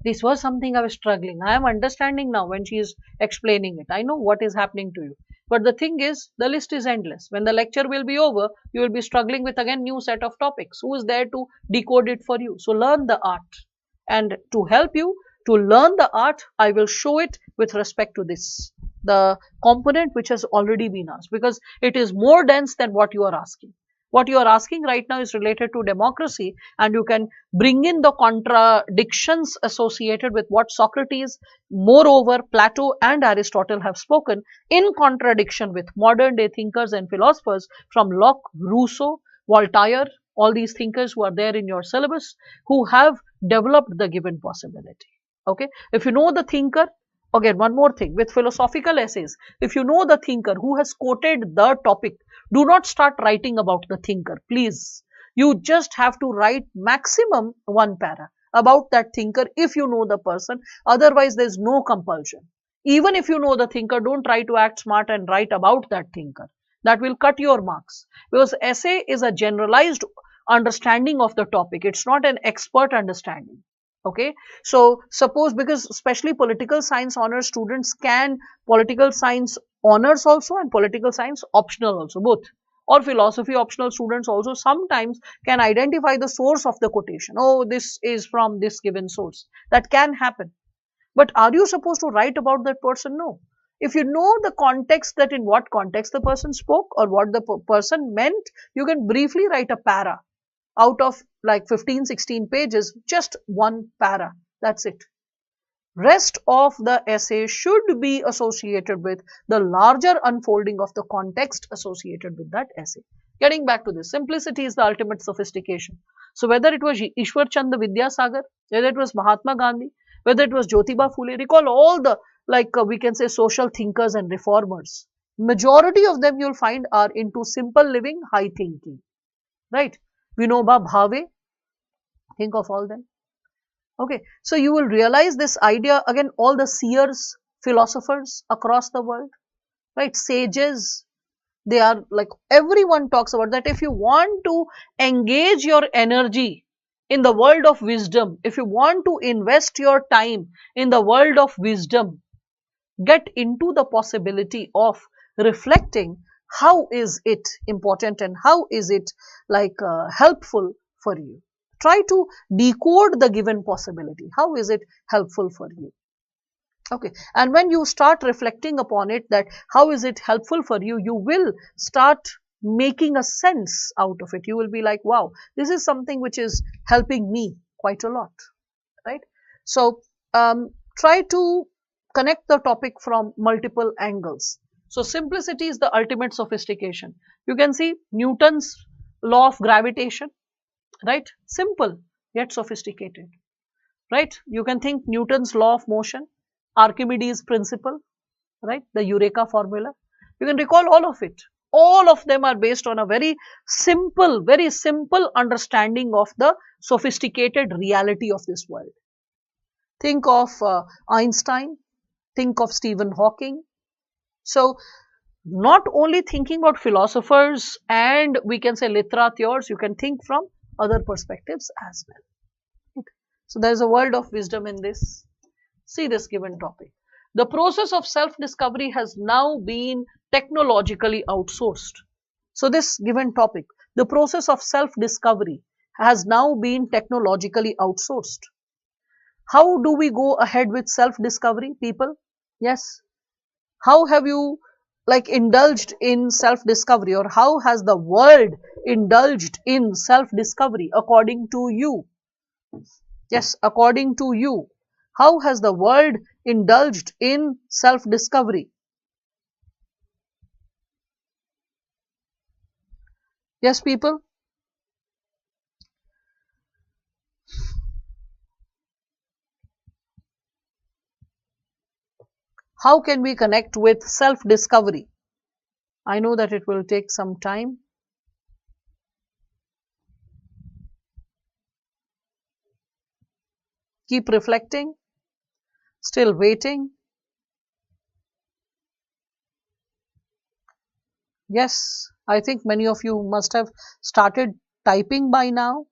this was something I was struggling. I am understanding now when she is explaining it. I know what is happening to you. But the thing is, the list is endless. When the lecture will be over, you will be struggling with again new set of topics. Who is there to decode it for you? So learn the art. And to help you to learn the art, I will show it with respect to this, the component which has already been asked, because it is more dense than what you are asking. What you are asking right now is related to democracy, and you can bring in the contradictions associated with what Socrates, moreover Plato and Aristotle have spoken, in contradiction with modern day thinkers and philosophers from Locke, Rousseau, Voltaire, all these thinkers who are there in your syllabus, who have developed the given possibility. Okay, if you know the thinker, again one more thing with philosophical essays, if you know the thinker who has quoted the topic, do not start writing about the thinker, please. You just have to write maximum 1 para about that thinker if you know the person. Otherwise, there is no compulsion. Even if you know the thinker, don't try to act smart and write about that thinker. That will cut your marks, because essay is a generalized understanding of the topic. It's not an expert understanding. Okay, so suppose, because especially political science honors students can political science honors also and political science optional also, both, or philosophy optional students also sometimes can identify the source of the quotation. Oh, this is from this given source. That can happen. But are you supposed to write about that person? No. If you know the context, that in what context the person spoke or what the person meant, you can briefly write a para out of like 15, 16 pages, just one para. That's it. Rest of the essay should be associated with the larger unfolding of the context associated with that essay. Getting back to this, simplicity is the ultimate sophistication. So whether it was Ishwar Chandra Vidyasagar, whether it was Mahatma Gandhi, whether it was Jyotiba Phule, recall all the, like we can say, social thinkers and reformers. Majority of them you'll find are into simple living, high thinking, right? Vinoba Bhave, think of all them. Okay, so you will realize this idea again, all the seers, philosophers across the world, right? Sages, they are like, everyone talks about that. If you want to engage your energy in the world of wisdom, if you want to invest your time in the world of wisdom, get into the possibility of reflecting how is it important and how is it like helpful for you. Try to decode the given possibility. How is it helpful for you? Okay, and when you start reflecting upon it, that how is it helpful for you, you will start making a sense out of it. You will be like, wow, this is something which is helping me quite a lot, right? So try to connect the topic from multiple angles. So simplicity is the ultimate sophistication. You can see Newton's law of gravitation, right? Simple yet sophisticated, right? You can think Newton's law of motion, Archimedes principle, right? The Eureka formula. You can recall all of it. All of them are based on a very simple understanding of the sophisticated reality of this world. Think of Einstein, think of Stephen Hawking. So not only thinking about philosophers and we can say literateurs, you can think from other perspectives as well. So there is a world of wisdom in this. See this given topic. The process of self-discovery has now been technologically outsourced. So this given topic, the process of self-discovery has now been technologically outsourced. How do we go ahead with self-discovery, people? Yes. How have you like indulged in self-discovery, or how has the world indulged in self-discovery according to you? Yes, according to you. How has the world indulged in self-discovery? Yes, people? How can we connect with self-discovery? I know that it will take some time. Keep reflecting. Still waiting. Yes, I think many of you must have started typing by now.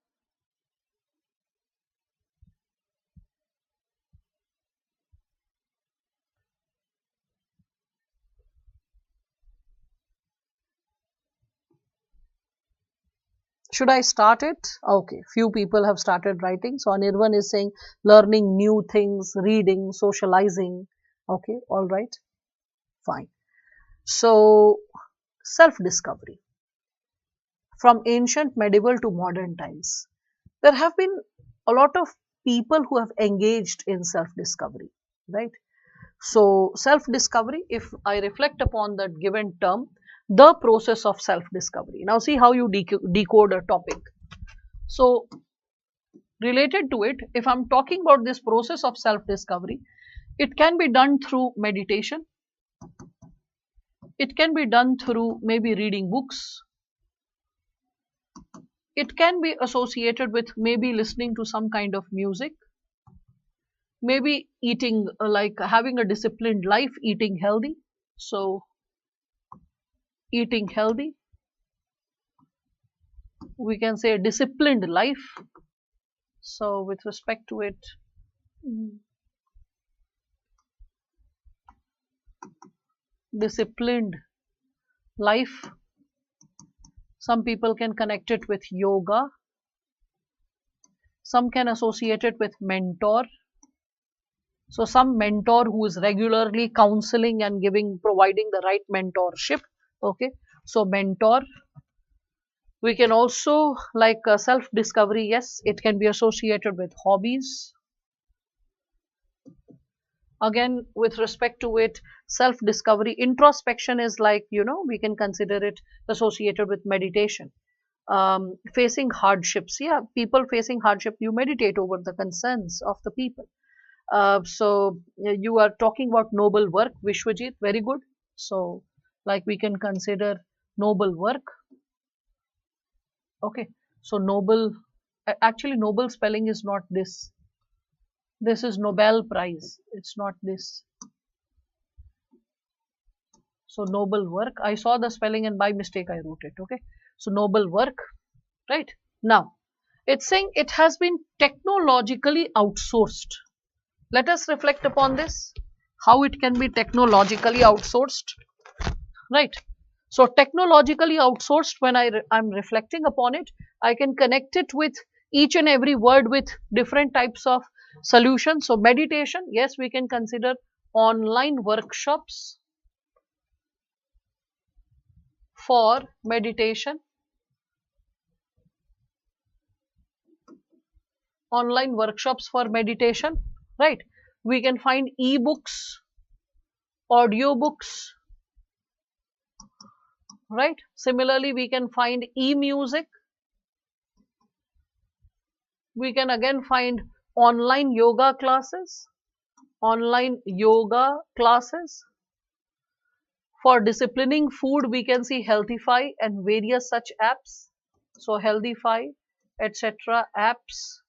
Should I start it? Okay, few people have started writing. So Anirvan is saying learning new things, reading, socializing. Okay, all right, fine. So self-discovery from ancient, medieval to modern times. There have been a lot of people who have engaged in self-discovery, right? So self-discovery, if I reflect upon that given term, the process of self-discovery. Now see how you decode a topic. So related to it, if I'm talking about this process of self-discovery, it can be done through meditation. It can be done through maybe reading books. It can be associated with maybe listening to some kind of music. Maybe eating, like having a disciplined life, eating healthy. So eating healthy. we can say disciplined life. So with respect to it, disciplined life, some people can connect it with yoga, some can associate it with mentor. So some mentor who is regularly counseling and providing the right mentorship. Okay, so mentor. We can also like self discovery. Yes, it can be associated with hobbies. Again, with respect to it, self discovery, introspection is like, we can consider it associated with meditation. Facing hardships, yeah, people facing hardship, you meditate over the concerns of the people. So you are talking about noble work, Vishwajit, very good. So like we can consider noble work. Okay, so noble, actually noble spelling is not this. This is Nobel Prize. It's not this. So noble work. I saw the spelling and by mistake I wrote it. Okay. So noble work. Right. Now, it's saying it has been technologically outsourced. Let us reflect upon this. How it can be technologically outsourced. Right. So technologically outsourced, when I'm reflecting upon it, I can connect it with each and every word with different types of solutions. So meditation, yes, we can consider online workshops for meditation. Online workshops for meditation, right? We can find e-books, audiobooks, right? Similarly, we can find e-music. We can again find online yoga classes, online yoga classes. For disciplining food, we can see Healthify and various such apps. So Healthify, etc. apps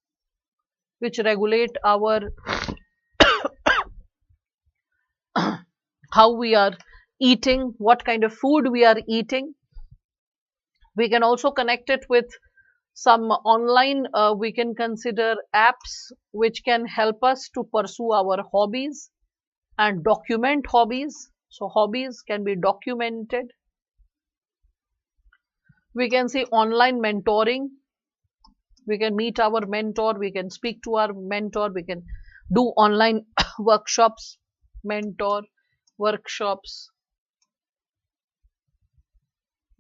which regulate our how we are eating, what kind of food we are eating. We can also connect it with some online, we can consider apps which can help us to pursue our hobbies and document hobbies. So hobbies can be documented. We can see online mentoring. We can meet our mentor, we can speak to our mentor, we can do online workshops, mentor workshops,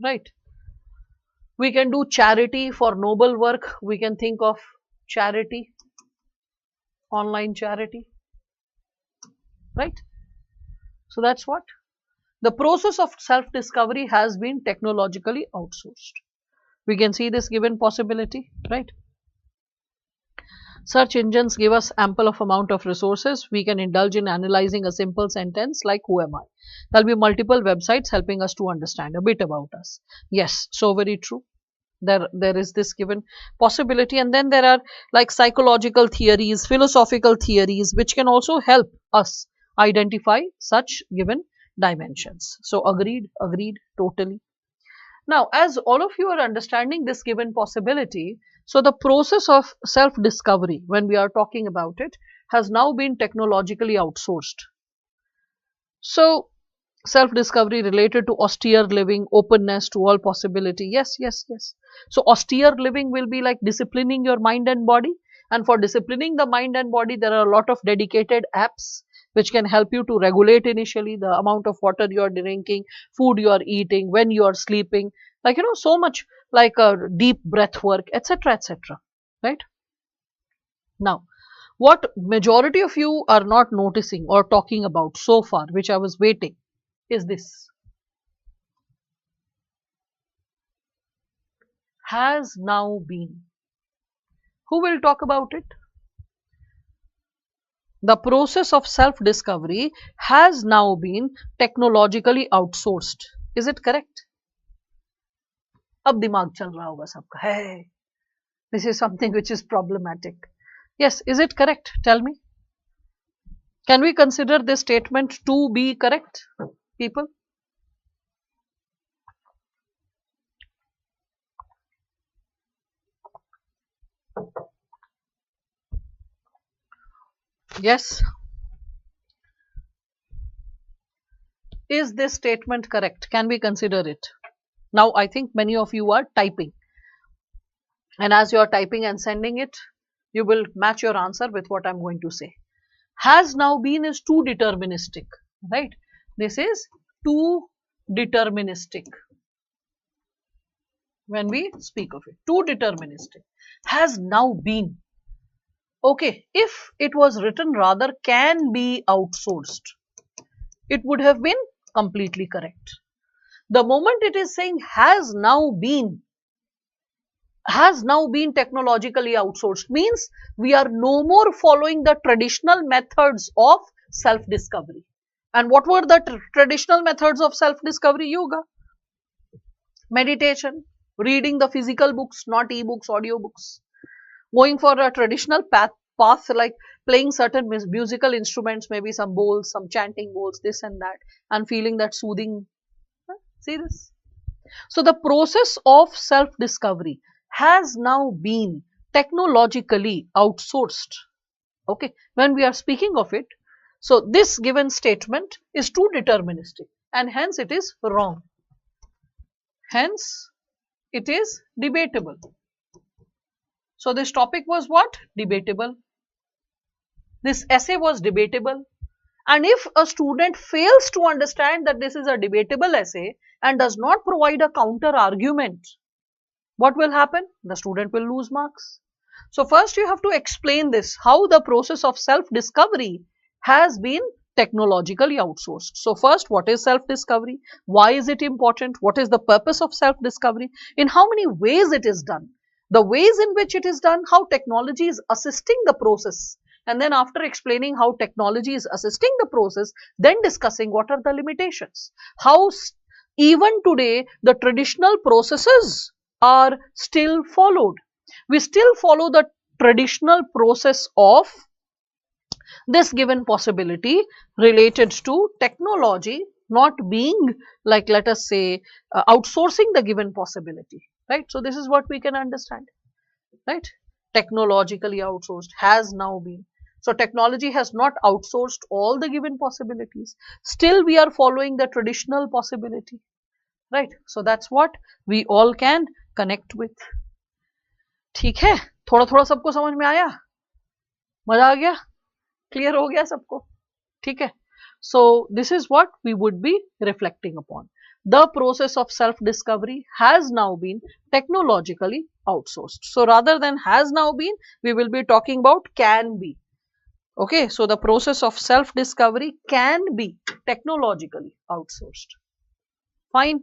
right? We can do charity for noble work. We can think of charity, online charity, right? So that's what the process of self-discovery has been technologically outsourced. We can see this given possibility, right? Search engines give us ample of amount of resources. We can indulge in analyzing a simple sentence like who am I? There'll be multiple websites helping us to understand a bit about us. Yes, so very true. There is this given possibility, and then there are like psychological theories, philosophical theories which can also help us identify such given dimensions. So agreed totally. Now, as all of you are understanding this given possibility, so the process of self discovery, when we are talking about it, has now been technologically outsourced. So self discovery related to austere living, openness to all possibility. Yes. So austere living will be like disciplining your mind and body, and for disciplining the mind and body there are a lot of dedicated apps which can help you to regulate initially the amount of water you are drinking, food you are eating, when you are sleeping, like so much like a deep breath work, etc., right? Now, what majority of you are not noticing or talking about so far, which I was waiting, is this: has now been. Who will talk about it? The process of self-discovery has now been technologically outsourced. Is it correct? अब दिमाग चल रहा होगा सबका, hey, this is something which is problematic. Yes, is it correct? Tell me. Can we consider this statement to be correct, people? Yes. Is this statement correct? Can we consider it? Now, I think many of you are typing, and as you are typing and sending it, you will match your answer with what I'm going to say. Has now been is too deterministic, right? This is too deterministic when we speak of it. Too deterministic. Has now been. Okay, if it was written rather can be outsourced, it would have been completely correct. The moment it is saying has now been technologically outsourced means we are no more following the traditional methods of self discovery. And what were the traditional methods of self discovery? Yoga, meditation, reading the physical books, not e-books, audio books, going for a traditional path like playing certain musical instruments, maybe some bowls, some chanting bowls, this and that, and feeling that soothing. See this? So the process of self-discovery has now been technologically outsourced. Okay, when we are speaking of it, so this given statement is too deterministic and hence it is wrong. Hence, it is debatable. So this topic was what? Debatable. This essay was debatable. And if a student fails to understand that this is a debatable essay and does not provide a counter argument, what will happen? The student will lose marks. So first you have to explain this, how the process of self-discovery has been technologically outsourced. So first, what is self-discovery? Why is it important? What is the purpose of self-discovery? In how many ways it is done? The ways in which it is done, how technology is assisting the process. And then after explaining how technology is assisting the process, then discussing what are the limitations. How even today the traditional processes are still followed. We still follow the traditional process of this given possibility related to technology not being, like, let us say, outsourcing the given possibility, right? So this is what we can understand, right? Technologically outsourced has now been. So technology has not outsourced all the given possibilities. Still we are following the traditional possibility, right? So that's what we all can connect with. ठीक है, थोड़ा थोड़ा सबको समझ में आया, मजा आ गया, क्लियर हो गया सबको, ठीक है? So this is what we would be reflecting upon. The process of self discovery has now been technologically outsourced. So rather than has now been, we will be talking about can be. Okay, so the process of self discovery can be technologically outsourced. Fine.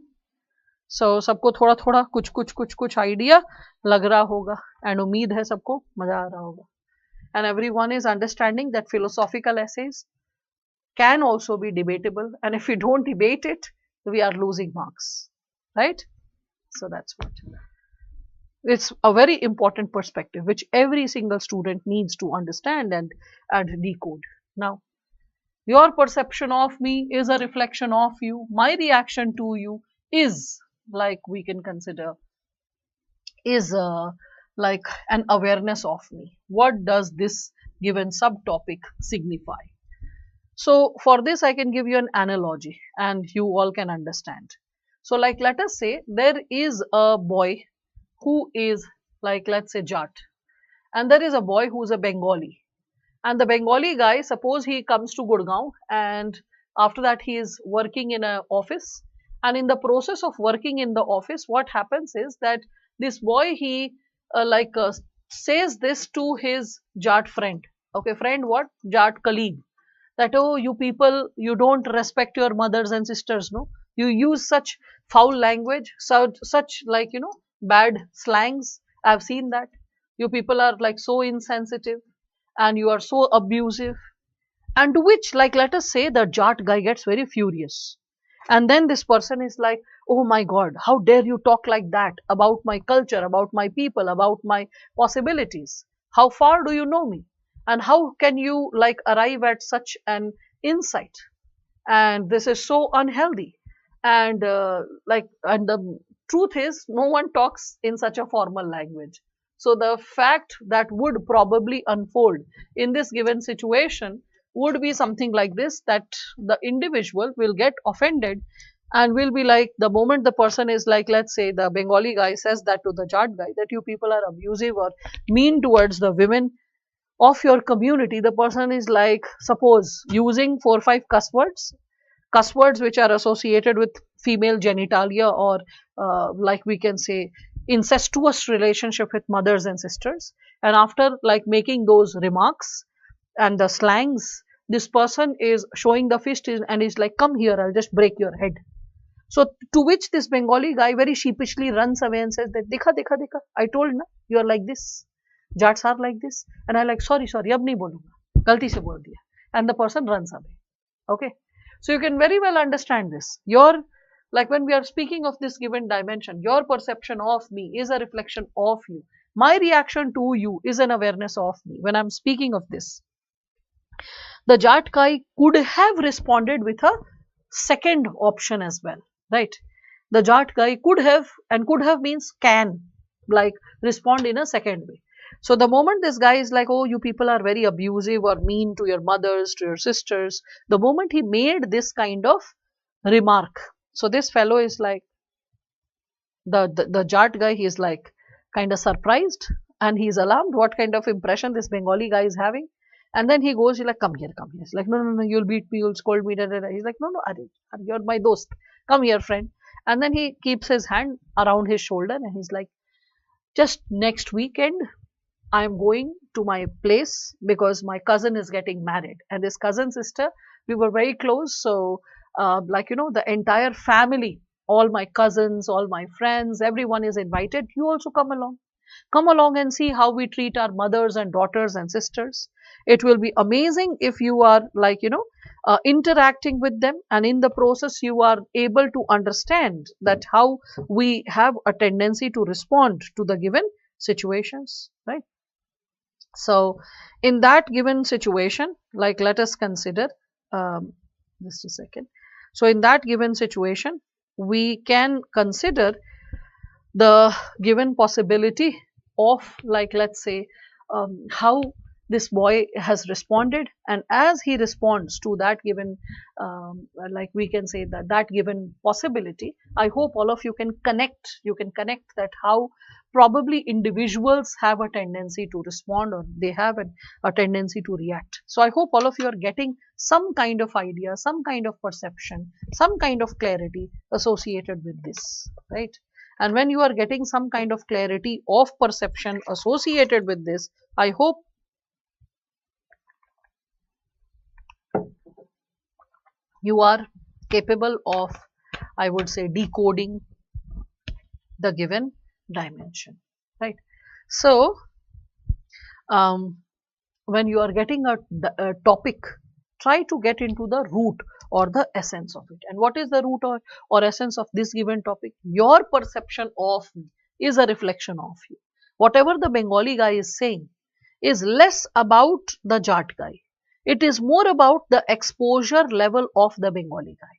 So सबको थोड़ा थोड़ा कुछ idea लग रहा होगा and उम्मीद है सबको मजा आ रहा होगा and everyone is understanding that philosophical essays can also be debatable, and if we don't debate it, we are losing marks, right? So that's what. It's a very important perspective which every single student needs to understand and decode. Now, your perception of me is a reflection of you. My reaction to you is, like, we can consider, is like an awareness of me. What does this given subtopic signify? So for this, I can give you an analogy and you all can understand. So like, let us say there is a boy who is, like, let's say Jat, and there is a boy who is a Bengali. And the Bengali guy, suppose he comes to Gurgaon, and after that he is working in an office. And in the process of working in the office, what happens is that this boy, he says this to his Jat friend. Okay, friend what? Jat colleague. That, oh, you people, you don't respect your mothers and sisters, no? You use such foul language, such, like, bad slangs. I've seen that. You people are like so insensitive and you are so abusive. And to which, like, let us say the Jat guy gets very furious. And then this person is like, oh my God, how dare you talk like that about my culture, about my people, about my possibilities? How far do you know me? And how can you, like, arrive at such an insight? And this is so unhealthy. And and the truth is, no one talks in such a formal language. So the fact that would probably unfold in this given situation would be something like this, that the individual will get offended and will be like, the moment the person is like, let's say the Bengali guy says that to the Jat guy, that you people are abusive or mean towards the women of your community, the person is like, suppose using 4 or 5 cuss words which are associated with female genitalia, or like we can say incestuous relationship with mothers and sisters, and after like making those remarks and the slangs, this person is showing the fist and is like, come here, I'll just break your head. So to which this Bengali guy very sheepishly runs away and says that, dekha dekha dekha, I told na, you are like this, Jats are like this. And I like, sorry ab nahi bolunga, galti se bol diya. And the person runs away. Okay, so you can very well understand this. Your, like when we are speaking of this given dimension, your perception of me is a reflection of you. My reaction to you is an awareness of me. When I'm speaking of this, the Jat guy could have responded with a second option as well, right? The Jat guy could have, and could have means can, like respond in a second way. So the moment this guy is like, oh, you people are very abusive or mean to your mothers, to your sisters, the moment he made this kind of remark, so this fellow is like, the Jat guy, he is like kind of surprised and he's alarmed what kind of impression this Bengali guy is having. And then he goes, he's like, come here, come here. He's like, no, no, no, you'll beat me, you'll scold me. Da, da, da. He's like, no, no, you're my dost. Come here, friend. And then he keeps his hand around his shoulder and he's like, just next weekend, I'm going to my place because my cousin is getting married. And this cousin sister, we were very close. So, like, you know, the entire family, all my cousins, all my friends, everyone is invited. You also come along. Come along and see how we treat our mothers and daughters and sisters. It will be amazing if you are like, you know, interacting with them, and in the process you are able to understand that how we have a tendency to respond to the given situations, right? So in that given situation, like let us consider, just a second. So in that given situation, we can consider the given possibility of, like, let's say, how this boy has responded, and as he responds to that given, like we can say that given possibility, I hope all of you can connect, that how probably individuals have a tendency to respond, or they have a tendency to react. So I hope all of you are getting some kind of idea, some kind of perception, some kind of clarity associated with this, right? And when you are getting some kind of clarity of perception associated with this, I hope you are capable of, I would say, decoding the given dimension, right? So, when you are getting a topic, try to get into the root or the essence of it. And what is the root or essence of this given topic? Your perception of me is a reflection of you. Whatever the Bengali guy is saying is less about the Jat guy. It is more about the exposure level of the Bengali guy.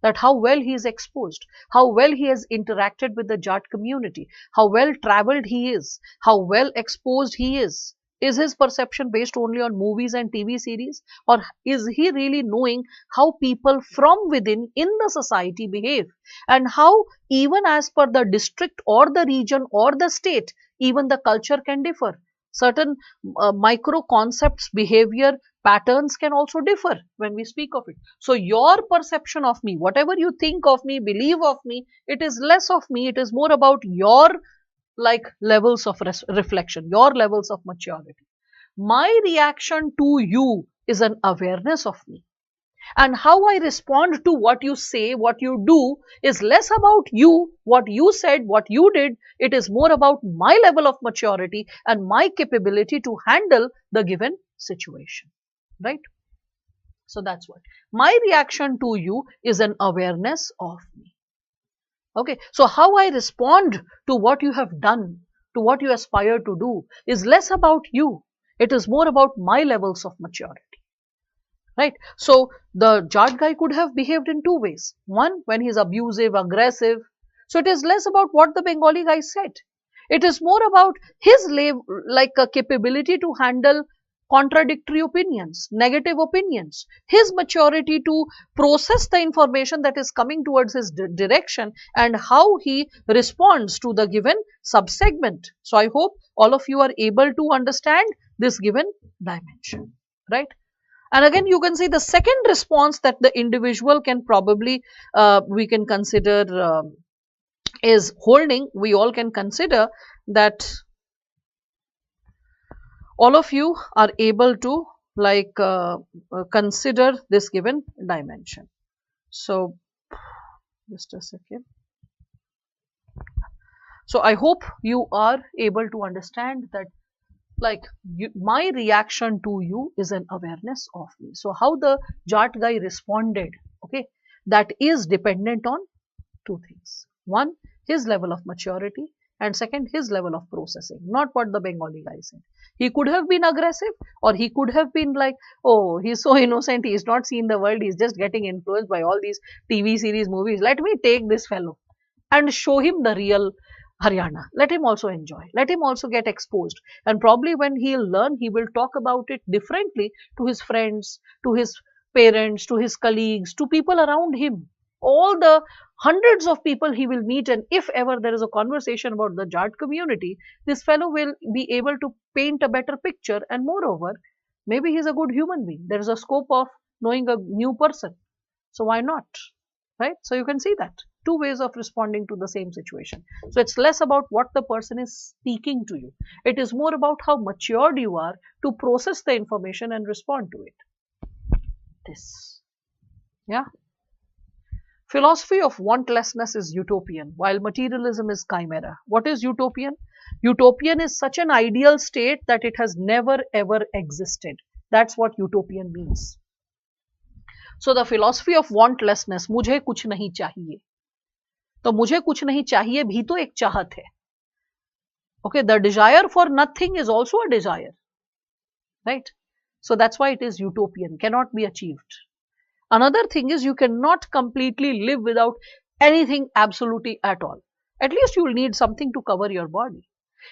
That how well he is exposed, how well he has interacted with the Jat community, how well traveled he is, how well exposed he is. Is his perception based only on movies and TV series, or is he really knowing how people from within in the society behave, and how even as per the district or the region or the state, even the culture can differ. Certain micro concepts, behavior patterns can also differ when we speak of it. So your perception of me, whatever you think of me, believe of me, it is less of me, it is more about your like levels of reflection, your levels of maturity. My reaction to you is an awareness of me. And how I respond to what you say, what you do is less about you, what you said, what you did. It is more about my level of maturity and my capability to handle the given situation, right? So that's what. My reaction to you is an awareness of me. Okay, so how I respond to what you have done, to what you aspire to do, is less about you. It is more about my levels of maturity. Right? So the Jat guy could have behaved in two ways. One, when he's abusive, aggressive. So it is less about what the Bengali guy said. It is more about his like a capability to handle contradictory opinions, negative opinions, his maturity to process the information that is coming towards his direction, and how he responds to the given subsegment. So I hope all of you are able to understand this given dimension, right? And again, you can see the second response that the individual can probably, we can consider is holding. We all can consider that all of you are able to like consider this given dimension. So just a second. So I hope you are able to understand that like my reaction to you is an awareness of me. So how the Jat guy responded, okay, that is dependent on two things. One, his level of maturity, and second, his level of processing, not what the Bengali guy said. He could have been aggressive, or he could have been like, oh, he's so innocent, he's not seen the world, he's just getting influenced by all these TV series, movies. Let me take this fellow and show him the real Haryana. Let him also enjoy. Let him also get exposed. And probably when he'll learn, he will talk about it differently to his friends, to his parents, to his colleagues, to people around him. All the hundreds of people he will meet, and if ever there is a conversation about the Jat community, this fellow will be able to paint a better picture. And moreover, maybe he's a good human being. There is a scope of knowing a new person. So why not? Right? So you can see that two ways of responding to the same situation. So it's less about what the person is speaking to you. It is more about how matured you are to process the information and respond to it. This. Yeah. Philosophy of wantlessness is utopian, while materialism is chimera. What is utopian? Utopian is such an ideal state that it has never ever existed. That's what utopian means. So the philosophy of wantlessness, मुझे कुछ नहीं चाहिए. तो मुझे कुछ नहीं चाहिए भी तो एक चाहत है. Okay, the desire for nothing is also a desire, right? So that's why it is utopian, cannot be achieved. Another thing is you cannot completely live without anything absolutely at all. At least you will need something to cover your body.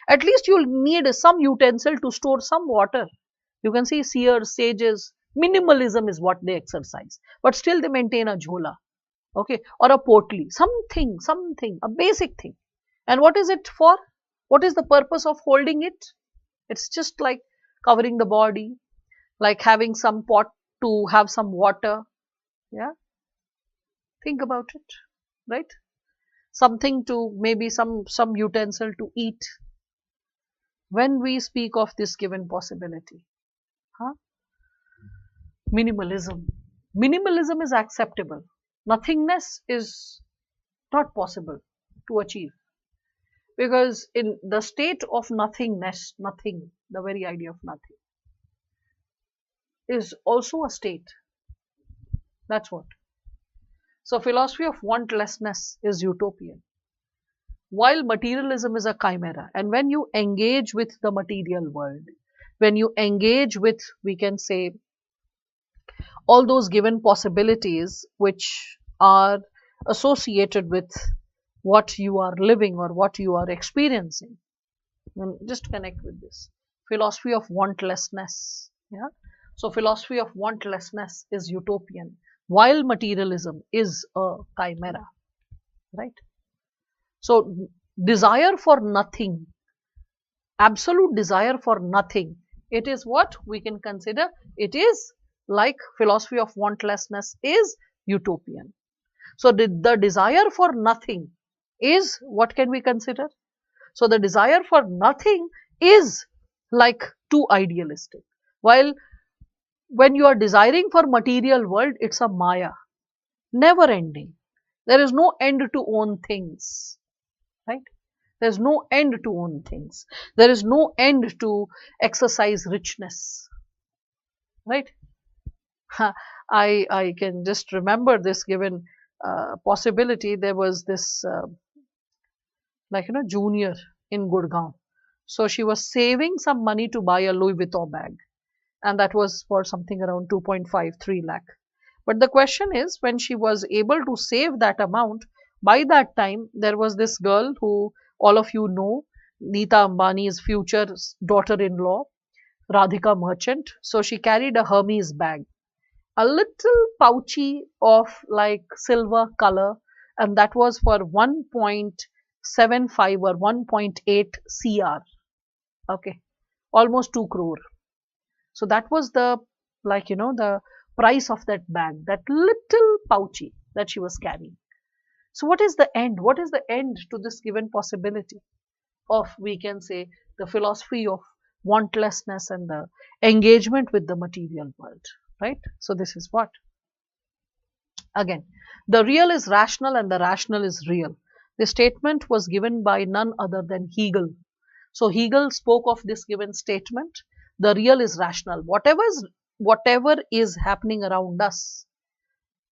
At least you will need some utensil to store some water. You can see seers, sages, minimalism is what they exercise, but still they maintain a jhola, okay, or a potli, something, a basic thing. And what is it for? What is the purpose of holding it? It's just like covering the body, like having some pot to have some water. Yeah, think about it, right? Something to, maybe some utensil to eat. When we speak of this given possibility, huh? Minimalism is acceptable. Nothingness is not possible to achieve, because in the state of nothingness, nothing, the very idea of nothing, is also a state. That's what. So philosophy of wantlessness is utopian, while materialism is a chimera. And when you engage with the material world, when you engage with, we can say, all those given possibilities which are associated with what you are living or what you are experiencing, and just connect with this philosophy of wantlessness. Yeah. So philosophy of wantlessness is utopian, while materialism is a chimera, right? So desire for nothing, absolute desire for nothing, it is what we can consider, it is like philosophy of wantlessness is utopian. So the desire for nothing is, what can we consider? So the desire for nothing is like too idealistic, while when you are desiring for material world, it's a maya, never ending. There is no end to own things, right? There is no end to own things. There is no end to exercise richness, right? I can just remember this given possibility. There was this junior in Gurgaon. So she was saving some money to buy a Louis Vuitton bag, and that was for something around 2.53 lakh. But the question is, when she was able to save that amount, by that time there was this girl who all of you know, Neeta Ambani's future daughter-in-law, Radhika Merchant. So she carried a Hermes bag, a little pouchy of like silver color, and that was for 1.75 or 1.8 CR. Okay, almost 2 crore. So that was the, like, the price of that bag, that little pouchy that she was carrying. So what is the end? What is the end to this given possibility of, we can say, the philosophy of wantlessness and the engagement with the material world, right? So this is what, again, the real is rational and the rational is real. The statement was given by none other than Hegel. So Hegel spoke of this given statement: the real is rational. Whatever is happening around us,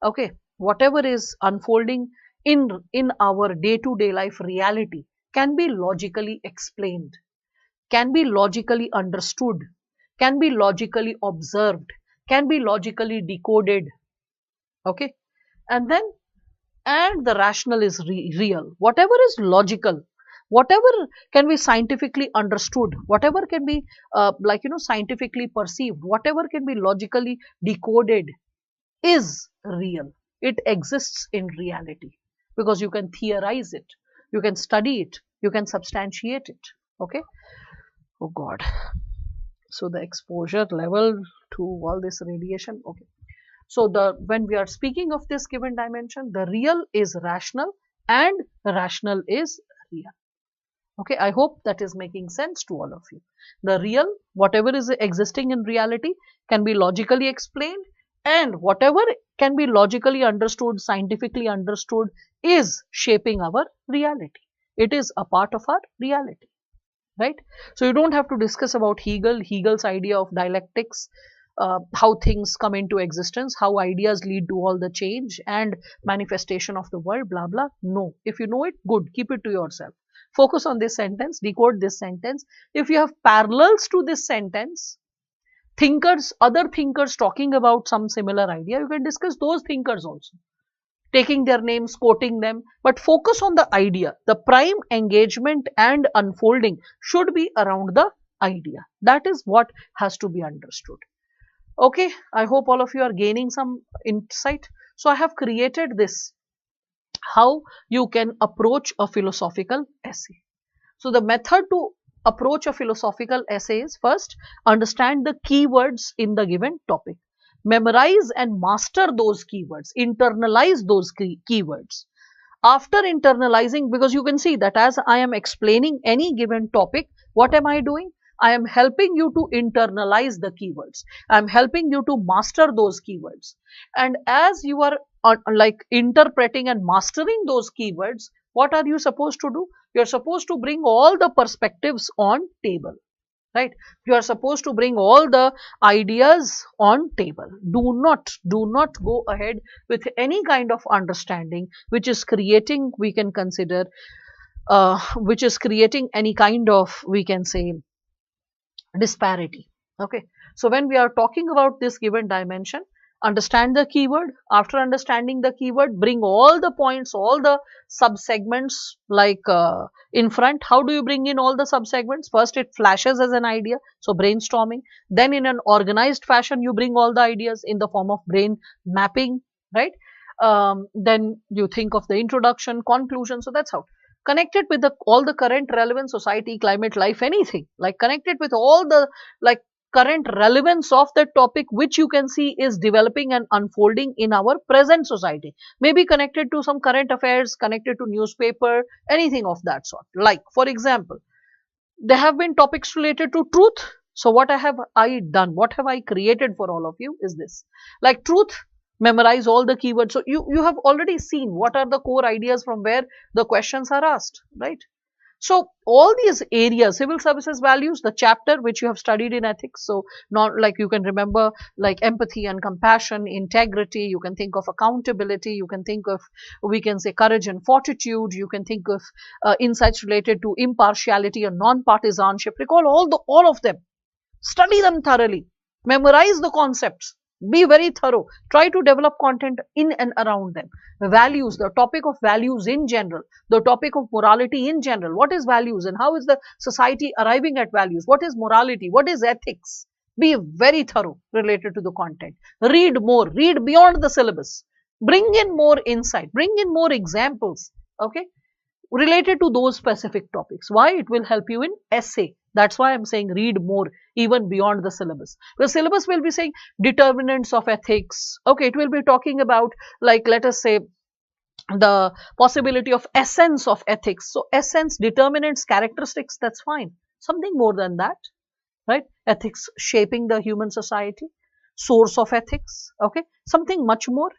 okay, whatever is unfolding in our day-to-day life reality, can be logically explained, can be logically understood, can be logically observed, can be logically decoded. Okay, and then, and the rational is real. Whatever is logical, whatever can be scientifically understood, whatever can be scientifically perceived, whatever can be logically decoded is real. It exists in reality because you can theorize it, you can study it, you can substantiate it. Okay. Oh God. So the exposure level to all this radiation. Okay. So when we are speaking of this given dimension, the real is rational and rational is real. Okay, I hope that is making sense to all of you. The real, whatever is existing in reality, can be logically explained, and whatever can be logically understood, scientifically understood, is shaping our reality. It is a part of our reality, right? So you don't have to discuss about Hegel's idea of dialectics, how things come into existence, how ideas lead to all the change and manifestation of the world, blah blah. No, if you know it, good, keep it to yourself. Focus on this sentence, decode this sentence. If you have parallels to this sentence, other thinkers talking about some similar idea, you can discuss those thinkers also, taking their names, quoting them, but focus on the idea. The prime engagement and unfolding should be around the idea. That is what has to be understood. Okay, I hope all of you are gaining some insight. So I have created this, how you can approach a philosophical essay. So the method to approach a philosophical essay is, first, understand the keywords in the given topic. Memorize and master those keywords. Internalize those keywords. After internalizing, because you can see that as I am explaining any given topic, what am I doing? I am helping you to internalize the keywords. I am helping you to master those keywords. And as you are interpreting and mastering those keywords, what are you supposed to do? You are supposed to bring all the perspectives on table, right? You are supposed to bring all the ideas on table. Do not go ahead with any kind of understanding which is creating, we can consider, which is creating any kind of, we can say, disparity. Okay, so when we are talking about this given dimension, understand the keyword. After understanding the keyword, bring all the points, all the subsegments in front. How do you bring in all the subsegments? First, it flashes as an idea, so brainstorming. Then in an organized fashion, you bring all the ideas in the form of brain mapping, right? Then you think of the introduction, conclusion. So that's how. Connect it with all the current relevant society, climate, life, anything. Like connect it with all the current relevance of that topic, which you can see is developing and unfolding in our present society. Maybe connected to some current affairs, connected to newspaper, anything of that sort. Like, for example, there have been topics related to truth. So what have I done? What have I created for all of you is this. Like truth, memorize all the keywords. So you have already seen what are the core ideas from where the questions are asked, right? So all these areas, civil services values, the chapter which you have studied in ethics. So not like you can remember like empathy and compassion, integrity, you can think of accountability, you can think of, we can say, courage and fortitude, you can think of insights related to impartiality and non-partisanship. Recall all of them, study them thoroughly, memorize the concepts, Be very thorough. Try to develop content in and around them. Values, the topic of values in general, the topic of morality in general. What is values and how is the society arriving at values? What is morality? What is ethics? Be very thorough related to the content. Read more, read beyond the syllabus. Bring in more insight, bring in more examples, okay, related to those specific topics. Why? It will help you in essay. That's why I'm saying read more, even beyond the syllabus. The syllabus will be saying determinants of ethics. Okay, it will be talking about, like, let us say, the possibility of essence of ethics. So essence, determinants, characteristics, that's fine. Something more than that, right? Ethics shaping the human society, source of ethics, okay, something much more.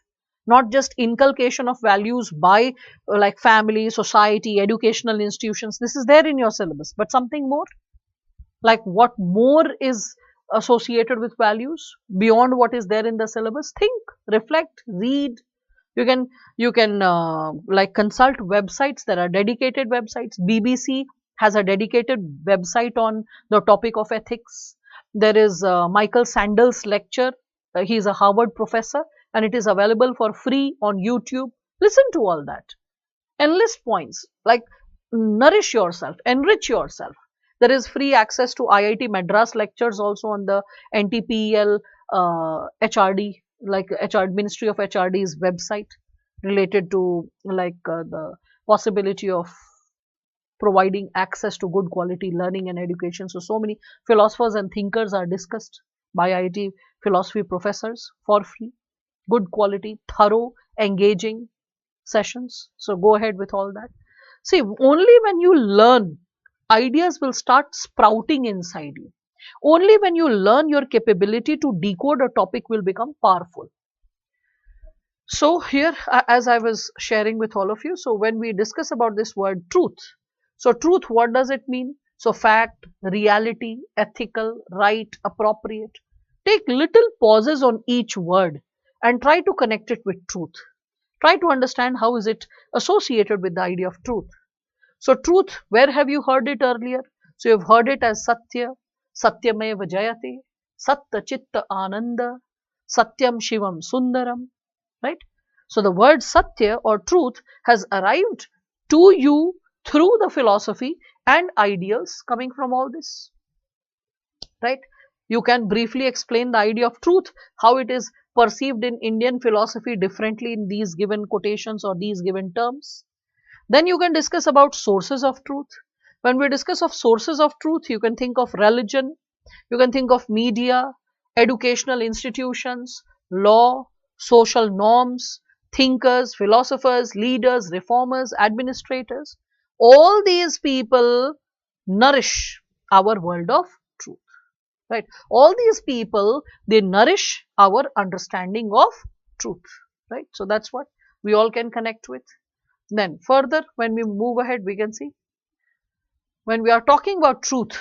Not just inculcation of values by like family, society, educational institutions. This is there in your syllabus, but something more. Like what more is associated with values beyond what is there in the syllabus? Think, reflect, read. You can like consult websites. There are dedicated websites. BBC has a dedicated website on the topic of ethics. There is Michael Sandel's lecture. He is a Harvard professor and it is available for free on YouTube. Listen to all that and list points, like nourish yourself, enrich yourself. There is free access to IIT Madras lectures also on the NTPEL HRD, like HR Ministry of HRD's website, related to like the possibility of providing access to good quality learning and education. So many philosophers and thinkers are discussed by IIT philosophy professors for free. Good quality, thorough, engaging sessions. So go ahead with all that. See, only when you learn, ideas will start sprouting inside you. Only when you learn, your capability to decode a topic will become powerful. So here, as I was sharing with all of you, so when we discuss about this word truth, so truth, what does it mean? So fact, reality, ethical, right, appropriate. Take little pauses on each word and try to connect it with truth. Try to understand how is it associated with the idea of truth. So truth, where have you heard it earlier? So you've heard it as Satya, Satyameva Jayate, Satta Chitta Ananda, Satyam Shivam Sundaram, right? So the word Satya or truth has arrived to you through the philosophy and ideals coming from all this, right? You can briefly explain the idea of truth, how it is perceived in Indian philosophy differently in these given quotations or these given terms. Then you can discuss about sources of truth. When we discuss of sources of truth, you can think of religion, you can think of media, educational institutions, law, social norms, thinkers, philosophers, leaders, reformers, administrators. All these people nourish our world of truth, right? All these people, they nourish our understanding of truth, right? So that's what we all can connect with. Then further, when we move ahead, we can see when we are talking about truth.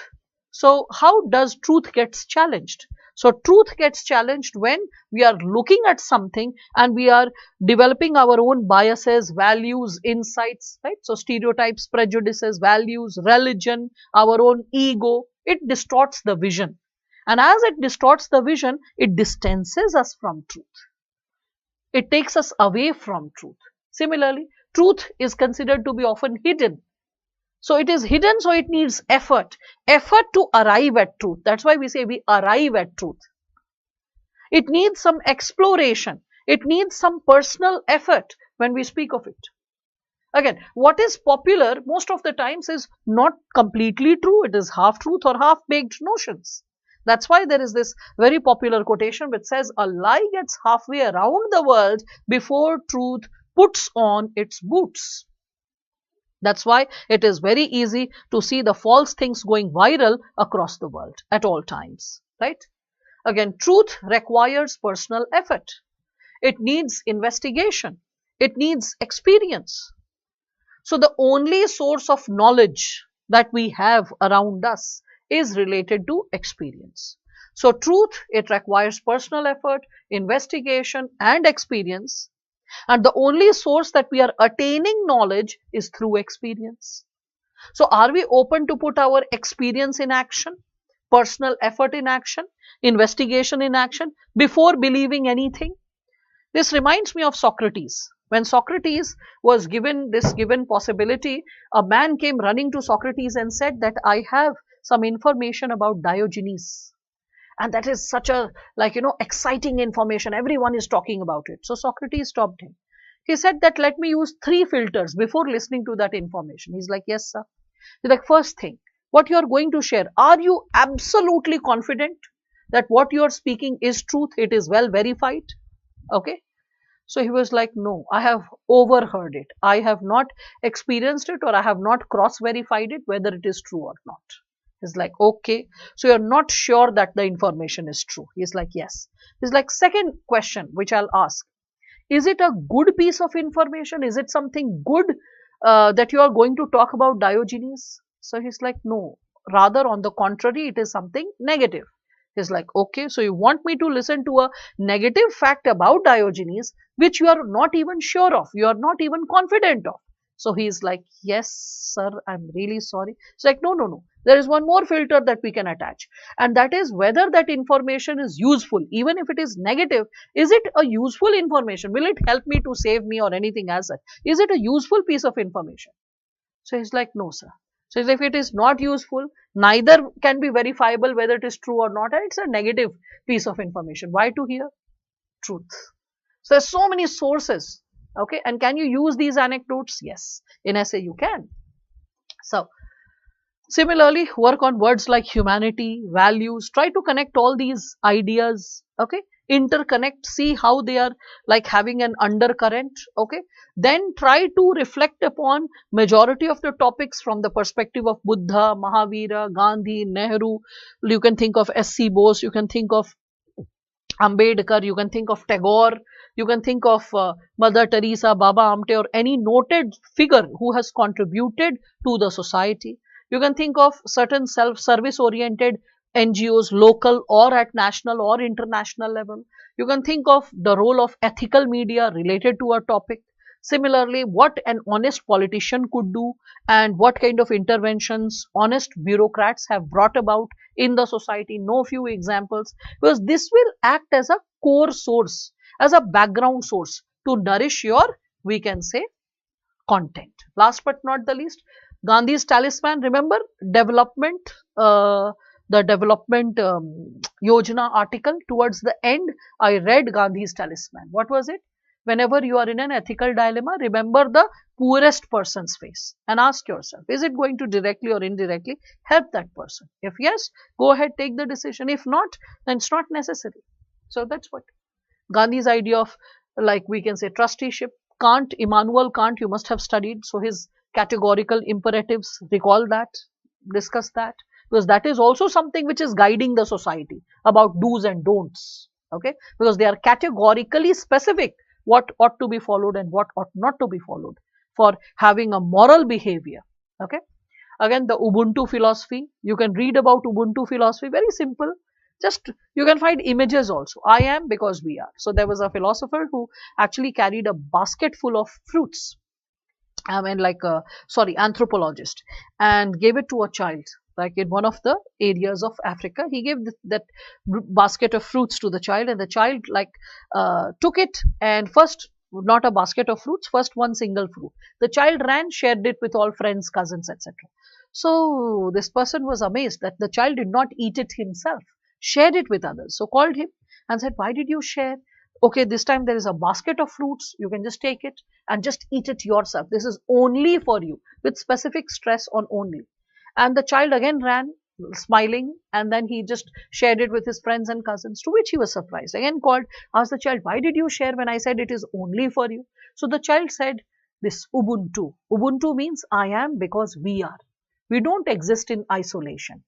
So how does truth gets challenged? So truth gets challenged when we are looking at something and we are developing our own biases, values, insights, right? So stereotypes, prejudices, values, religion, our own ego, it distorts the vision. And as it distorts the vision, it distances us from truth. It takes us away from truth. Similarly, truth is considered to be often hidden. So it is hidden, so it needs effort. Effort to arrive at truth. That's why we say we arrive at truth. It needs some exploration. It needs some personal effort when we speak of it. Again, what is popular most of the times is not completely true. It is half truth or half baked notions. That's why there is this very popular quotation which says, a lie gets halfway around the world before truth puts on its boots. That's why it is very easy to see the false things going viral across the world at all times, right? Again, truth requires personal effort. It needs investigation. It needs experience. So the only source of knowledge that we have around us is related to experience. So truth, it requires personal effort, investigation and experience. And the only source that we are attaining knowledge is through experience. So are we open to put our experience in action? personal effort in action, investigation in action before believing anything. This reminds me of Socrates. When Socrates was given this given possibility, a man came running to Socrates and said that I have some information about Diogenes. And that is such a, exciting information. Everyone is talking about it. So Socrates stopped him. He said that let me use three filters before listening to that information. He's like, yes, sir. He's like, first thing, what you are going to share, are you absolutely confident that what you are speaking is truth? It is well verified? Okay. So he was like, no, I have overheard it. I have not experienced it, or I have not cross verified it, whether it is true or not. He's like, okay, so you're not sure that the information is true? He's like, yes. He's like, second question, which I'll ask, is it a good piece of information? Is it something good that you are going to talk about Diogenes? So he's like, no, rather on the contrary, it is something negative. He's like, okay, so you want me to listen to a negative fact about Diogenes, which you are not even sure of, you are not even confident of. So he's like, yes, sir, I'm really sorry. It's like, no, no, no. There is one more filter that we can attach. And that is whether that information is useful. Even if it is negative, is it a useful information? Will it help me to save me or anything as such? Is it a useful piece of information? So he's like, no, sir. So if it is not useful, neither can be verifiable whether it is true or not, and it's a negative piece of information. Why to hear? Truth. So there's so many sources. Okay, and can you use these anecdotes? Yes, in essay you can. So similarly, work on words like humanity, values. Try to connect all these ideas. Okay, interconnect. See how they are like having an undercurrent. Okay, then try to reflect upon majority of the topics from the perspective of Buddha, Mahavira, Gandhi, Nehru. You can think of S.C. Bose. You can think of Ambedkar, you can think of Tagore, you can think of Mother Teresa, Baba Amte, or any noted figure who has contributed to the society. You can think of certain self-service oriented NGOs, local or at national or international level. You can think of the role of ethical media related to a topic. Similarly, what an honest politician could do and what kind of interventions honest bureaucrats have brought about in the society. Know few examples, because this will act as a core source, as a background source to nourish your, we can say, content. Last but not the least, Gandhi's talisman. Remember development, the development Yojana article. Towards the end, I read Gandhi's talisman. What was it? Whenever you are in an ethical dilemma, remember the poorest person's face and ask yourself, is it going to directly or indirectly help that person? If yes, go ahead, take the decision. If not, then it's not necessary. So that's what Gandhi's idea of, like we can say, trusteeship. Kant, Immanuel Kant, you must have studied. So his categorical imperatives, recall that, discuss that, because that is also something which is guiding the society about do's and don'ts. Okay, because they are categorically specific what ought to be followed and what ought not to be followed for having a moral behavior. Okay, again the Ubuntu philosophy, you can read about Ubuntu philosophy, very simple. Just you can find images also. I am because we are. So there was a philosopher who actually carried a basket full of fruits, anthropologist, and gave it to a child, like in one of the areas of Africa. He gave that basket of fruits to the child, and the child took it, and first, not a basket of fruits, first one single fruit. The child ran, shared it with all friends, cousins, etc. So this person was amazed that the child did not eat it himself, shared it with others. So called him and said, why did you share? Okay, this time there is a basket of fruits. You can just take it and just eat it yourself. This is only for you, with specific stress on only. And the child again ran, smiling, and then he just shared it with his friends and cousins, to which he was surprised. Again called, asked the child, why did you share when I said it is only for you? So the child said, this Ubuntu. Ubuntu means I am because we are. We don't exist in isolation.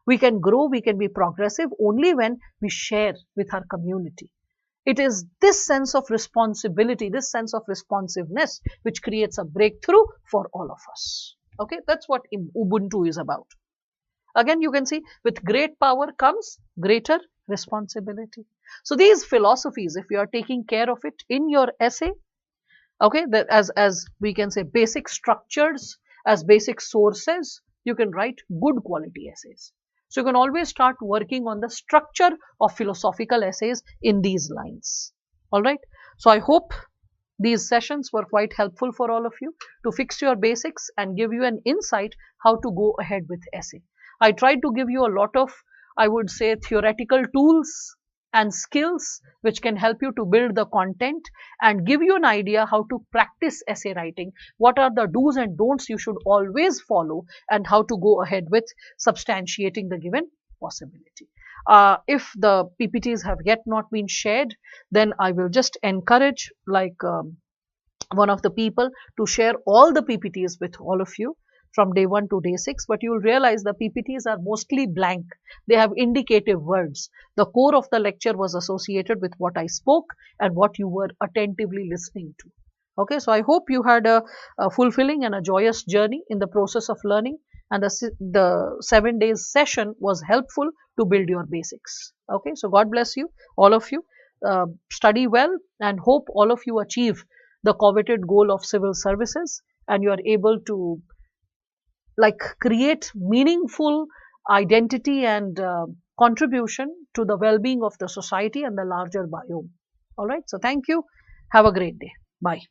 We can grow, we can be progressive only when we share with our community. It is this sense of responsibility, this sense of responsiveness, which creates a breakthrough for all of us. Okay, that's what Ubuntu is about. Again, you can see with great power comes greater responsibility. So these philosophies, if you are taking care of it in your essay, okay, that as we can say basic structures, as basic sources, you can write good quality essays. So you can always start working on the structure of philosophical essays in these lines. All right. So I hope these sessions were quite helpful for all of you to fix your basics and give you an insight how to go ahead with essay. I tried to give you a lot of, I would say, theoretical tools and skills which can help you to build the content and give you an idea how to practice essay writing, what are the do's and don'ts you should always follow, and how to go ahead with substantiating the given possibility. If the PPTs have yet not been shared, then I will just encourage, like, one of the people to share all the PPTs with all of you from day 1 to day 6, but you will realize the PPTs are mostly blank. They have indicative words. The core of the lecture was associated with what I spoke and what you were attentively listening to. Okay, so I hope you had a fulfilling and a joyous journey in the process of learning, and the 7 days session was helpful to build your basics. Okay, so God bless you, all of you. Study well, and hope all of you achieve the coveted goal of civil services, and you are able to, like, create meaningful identity and contribution to the well-being of the society and the larger biome. All right, so thank you. Have a great day. Bye.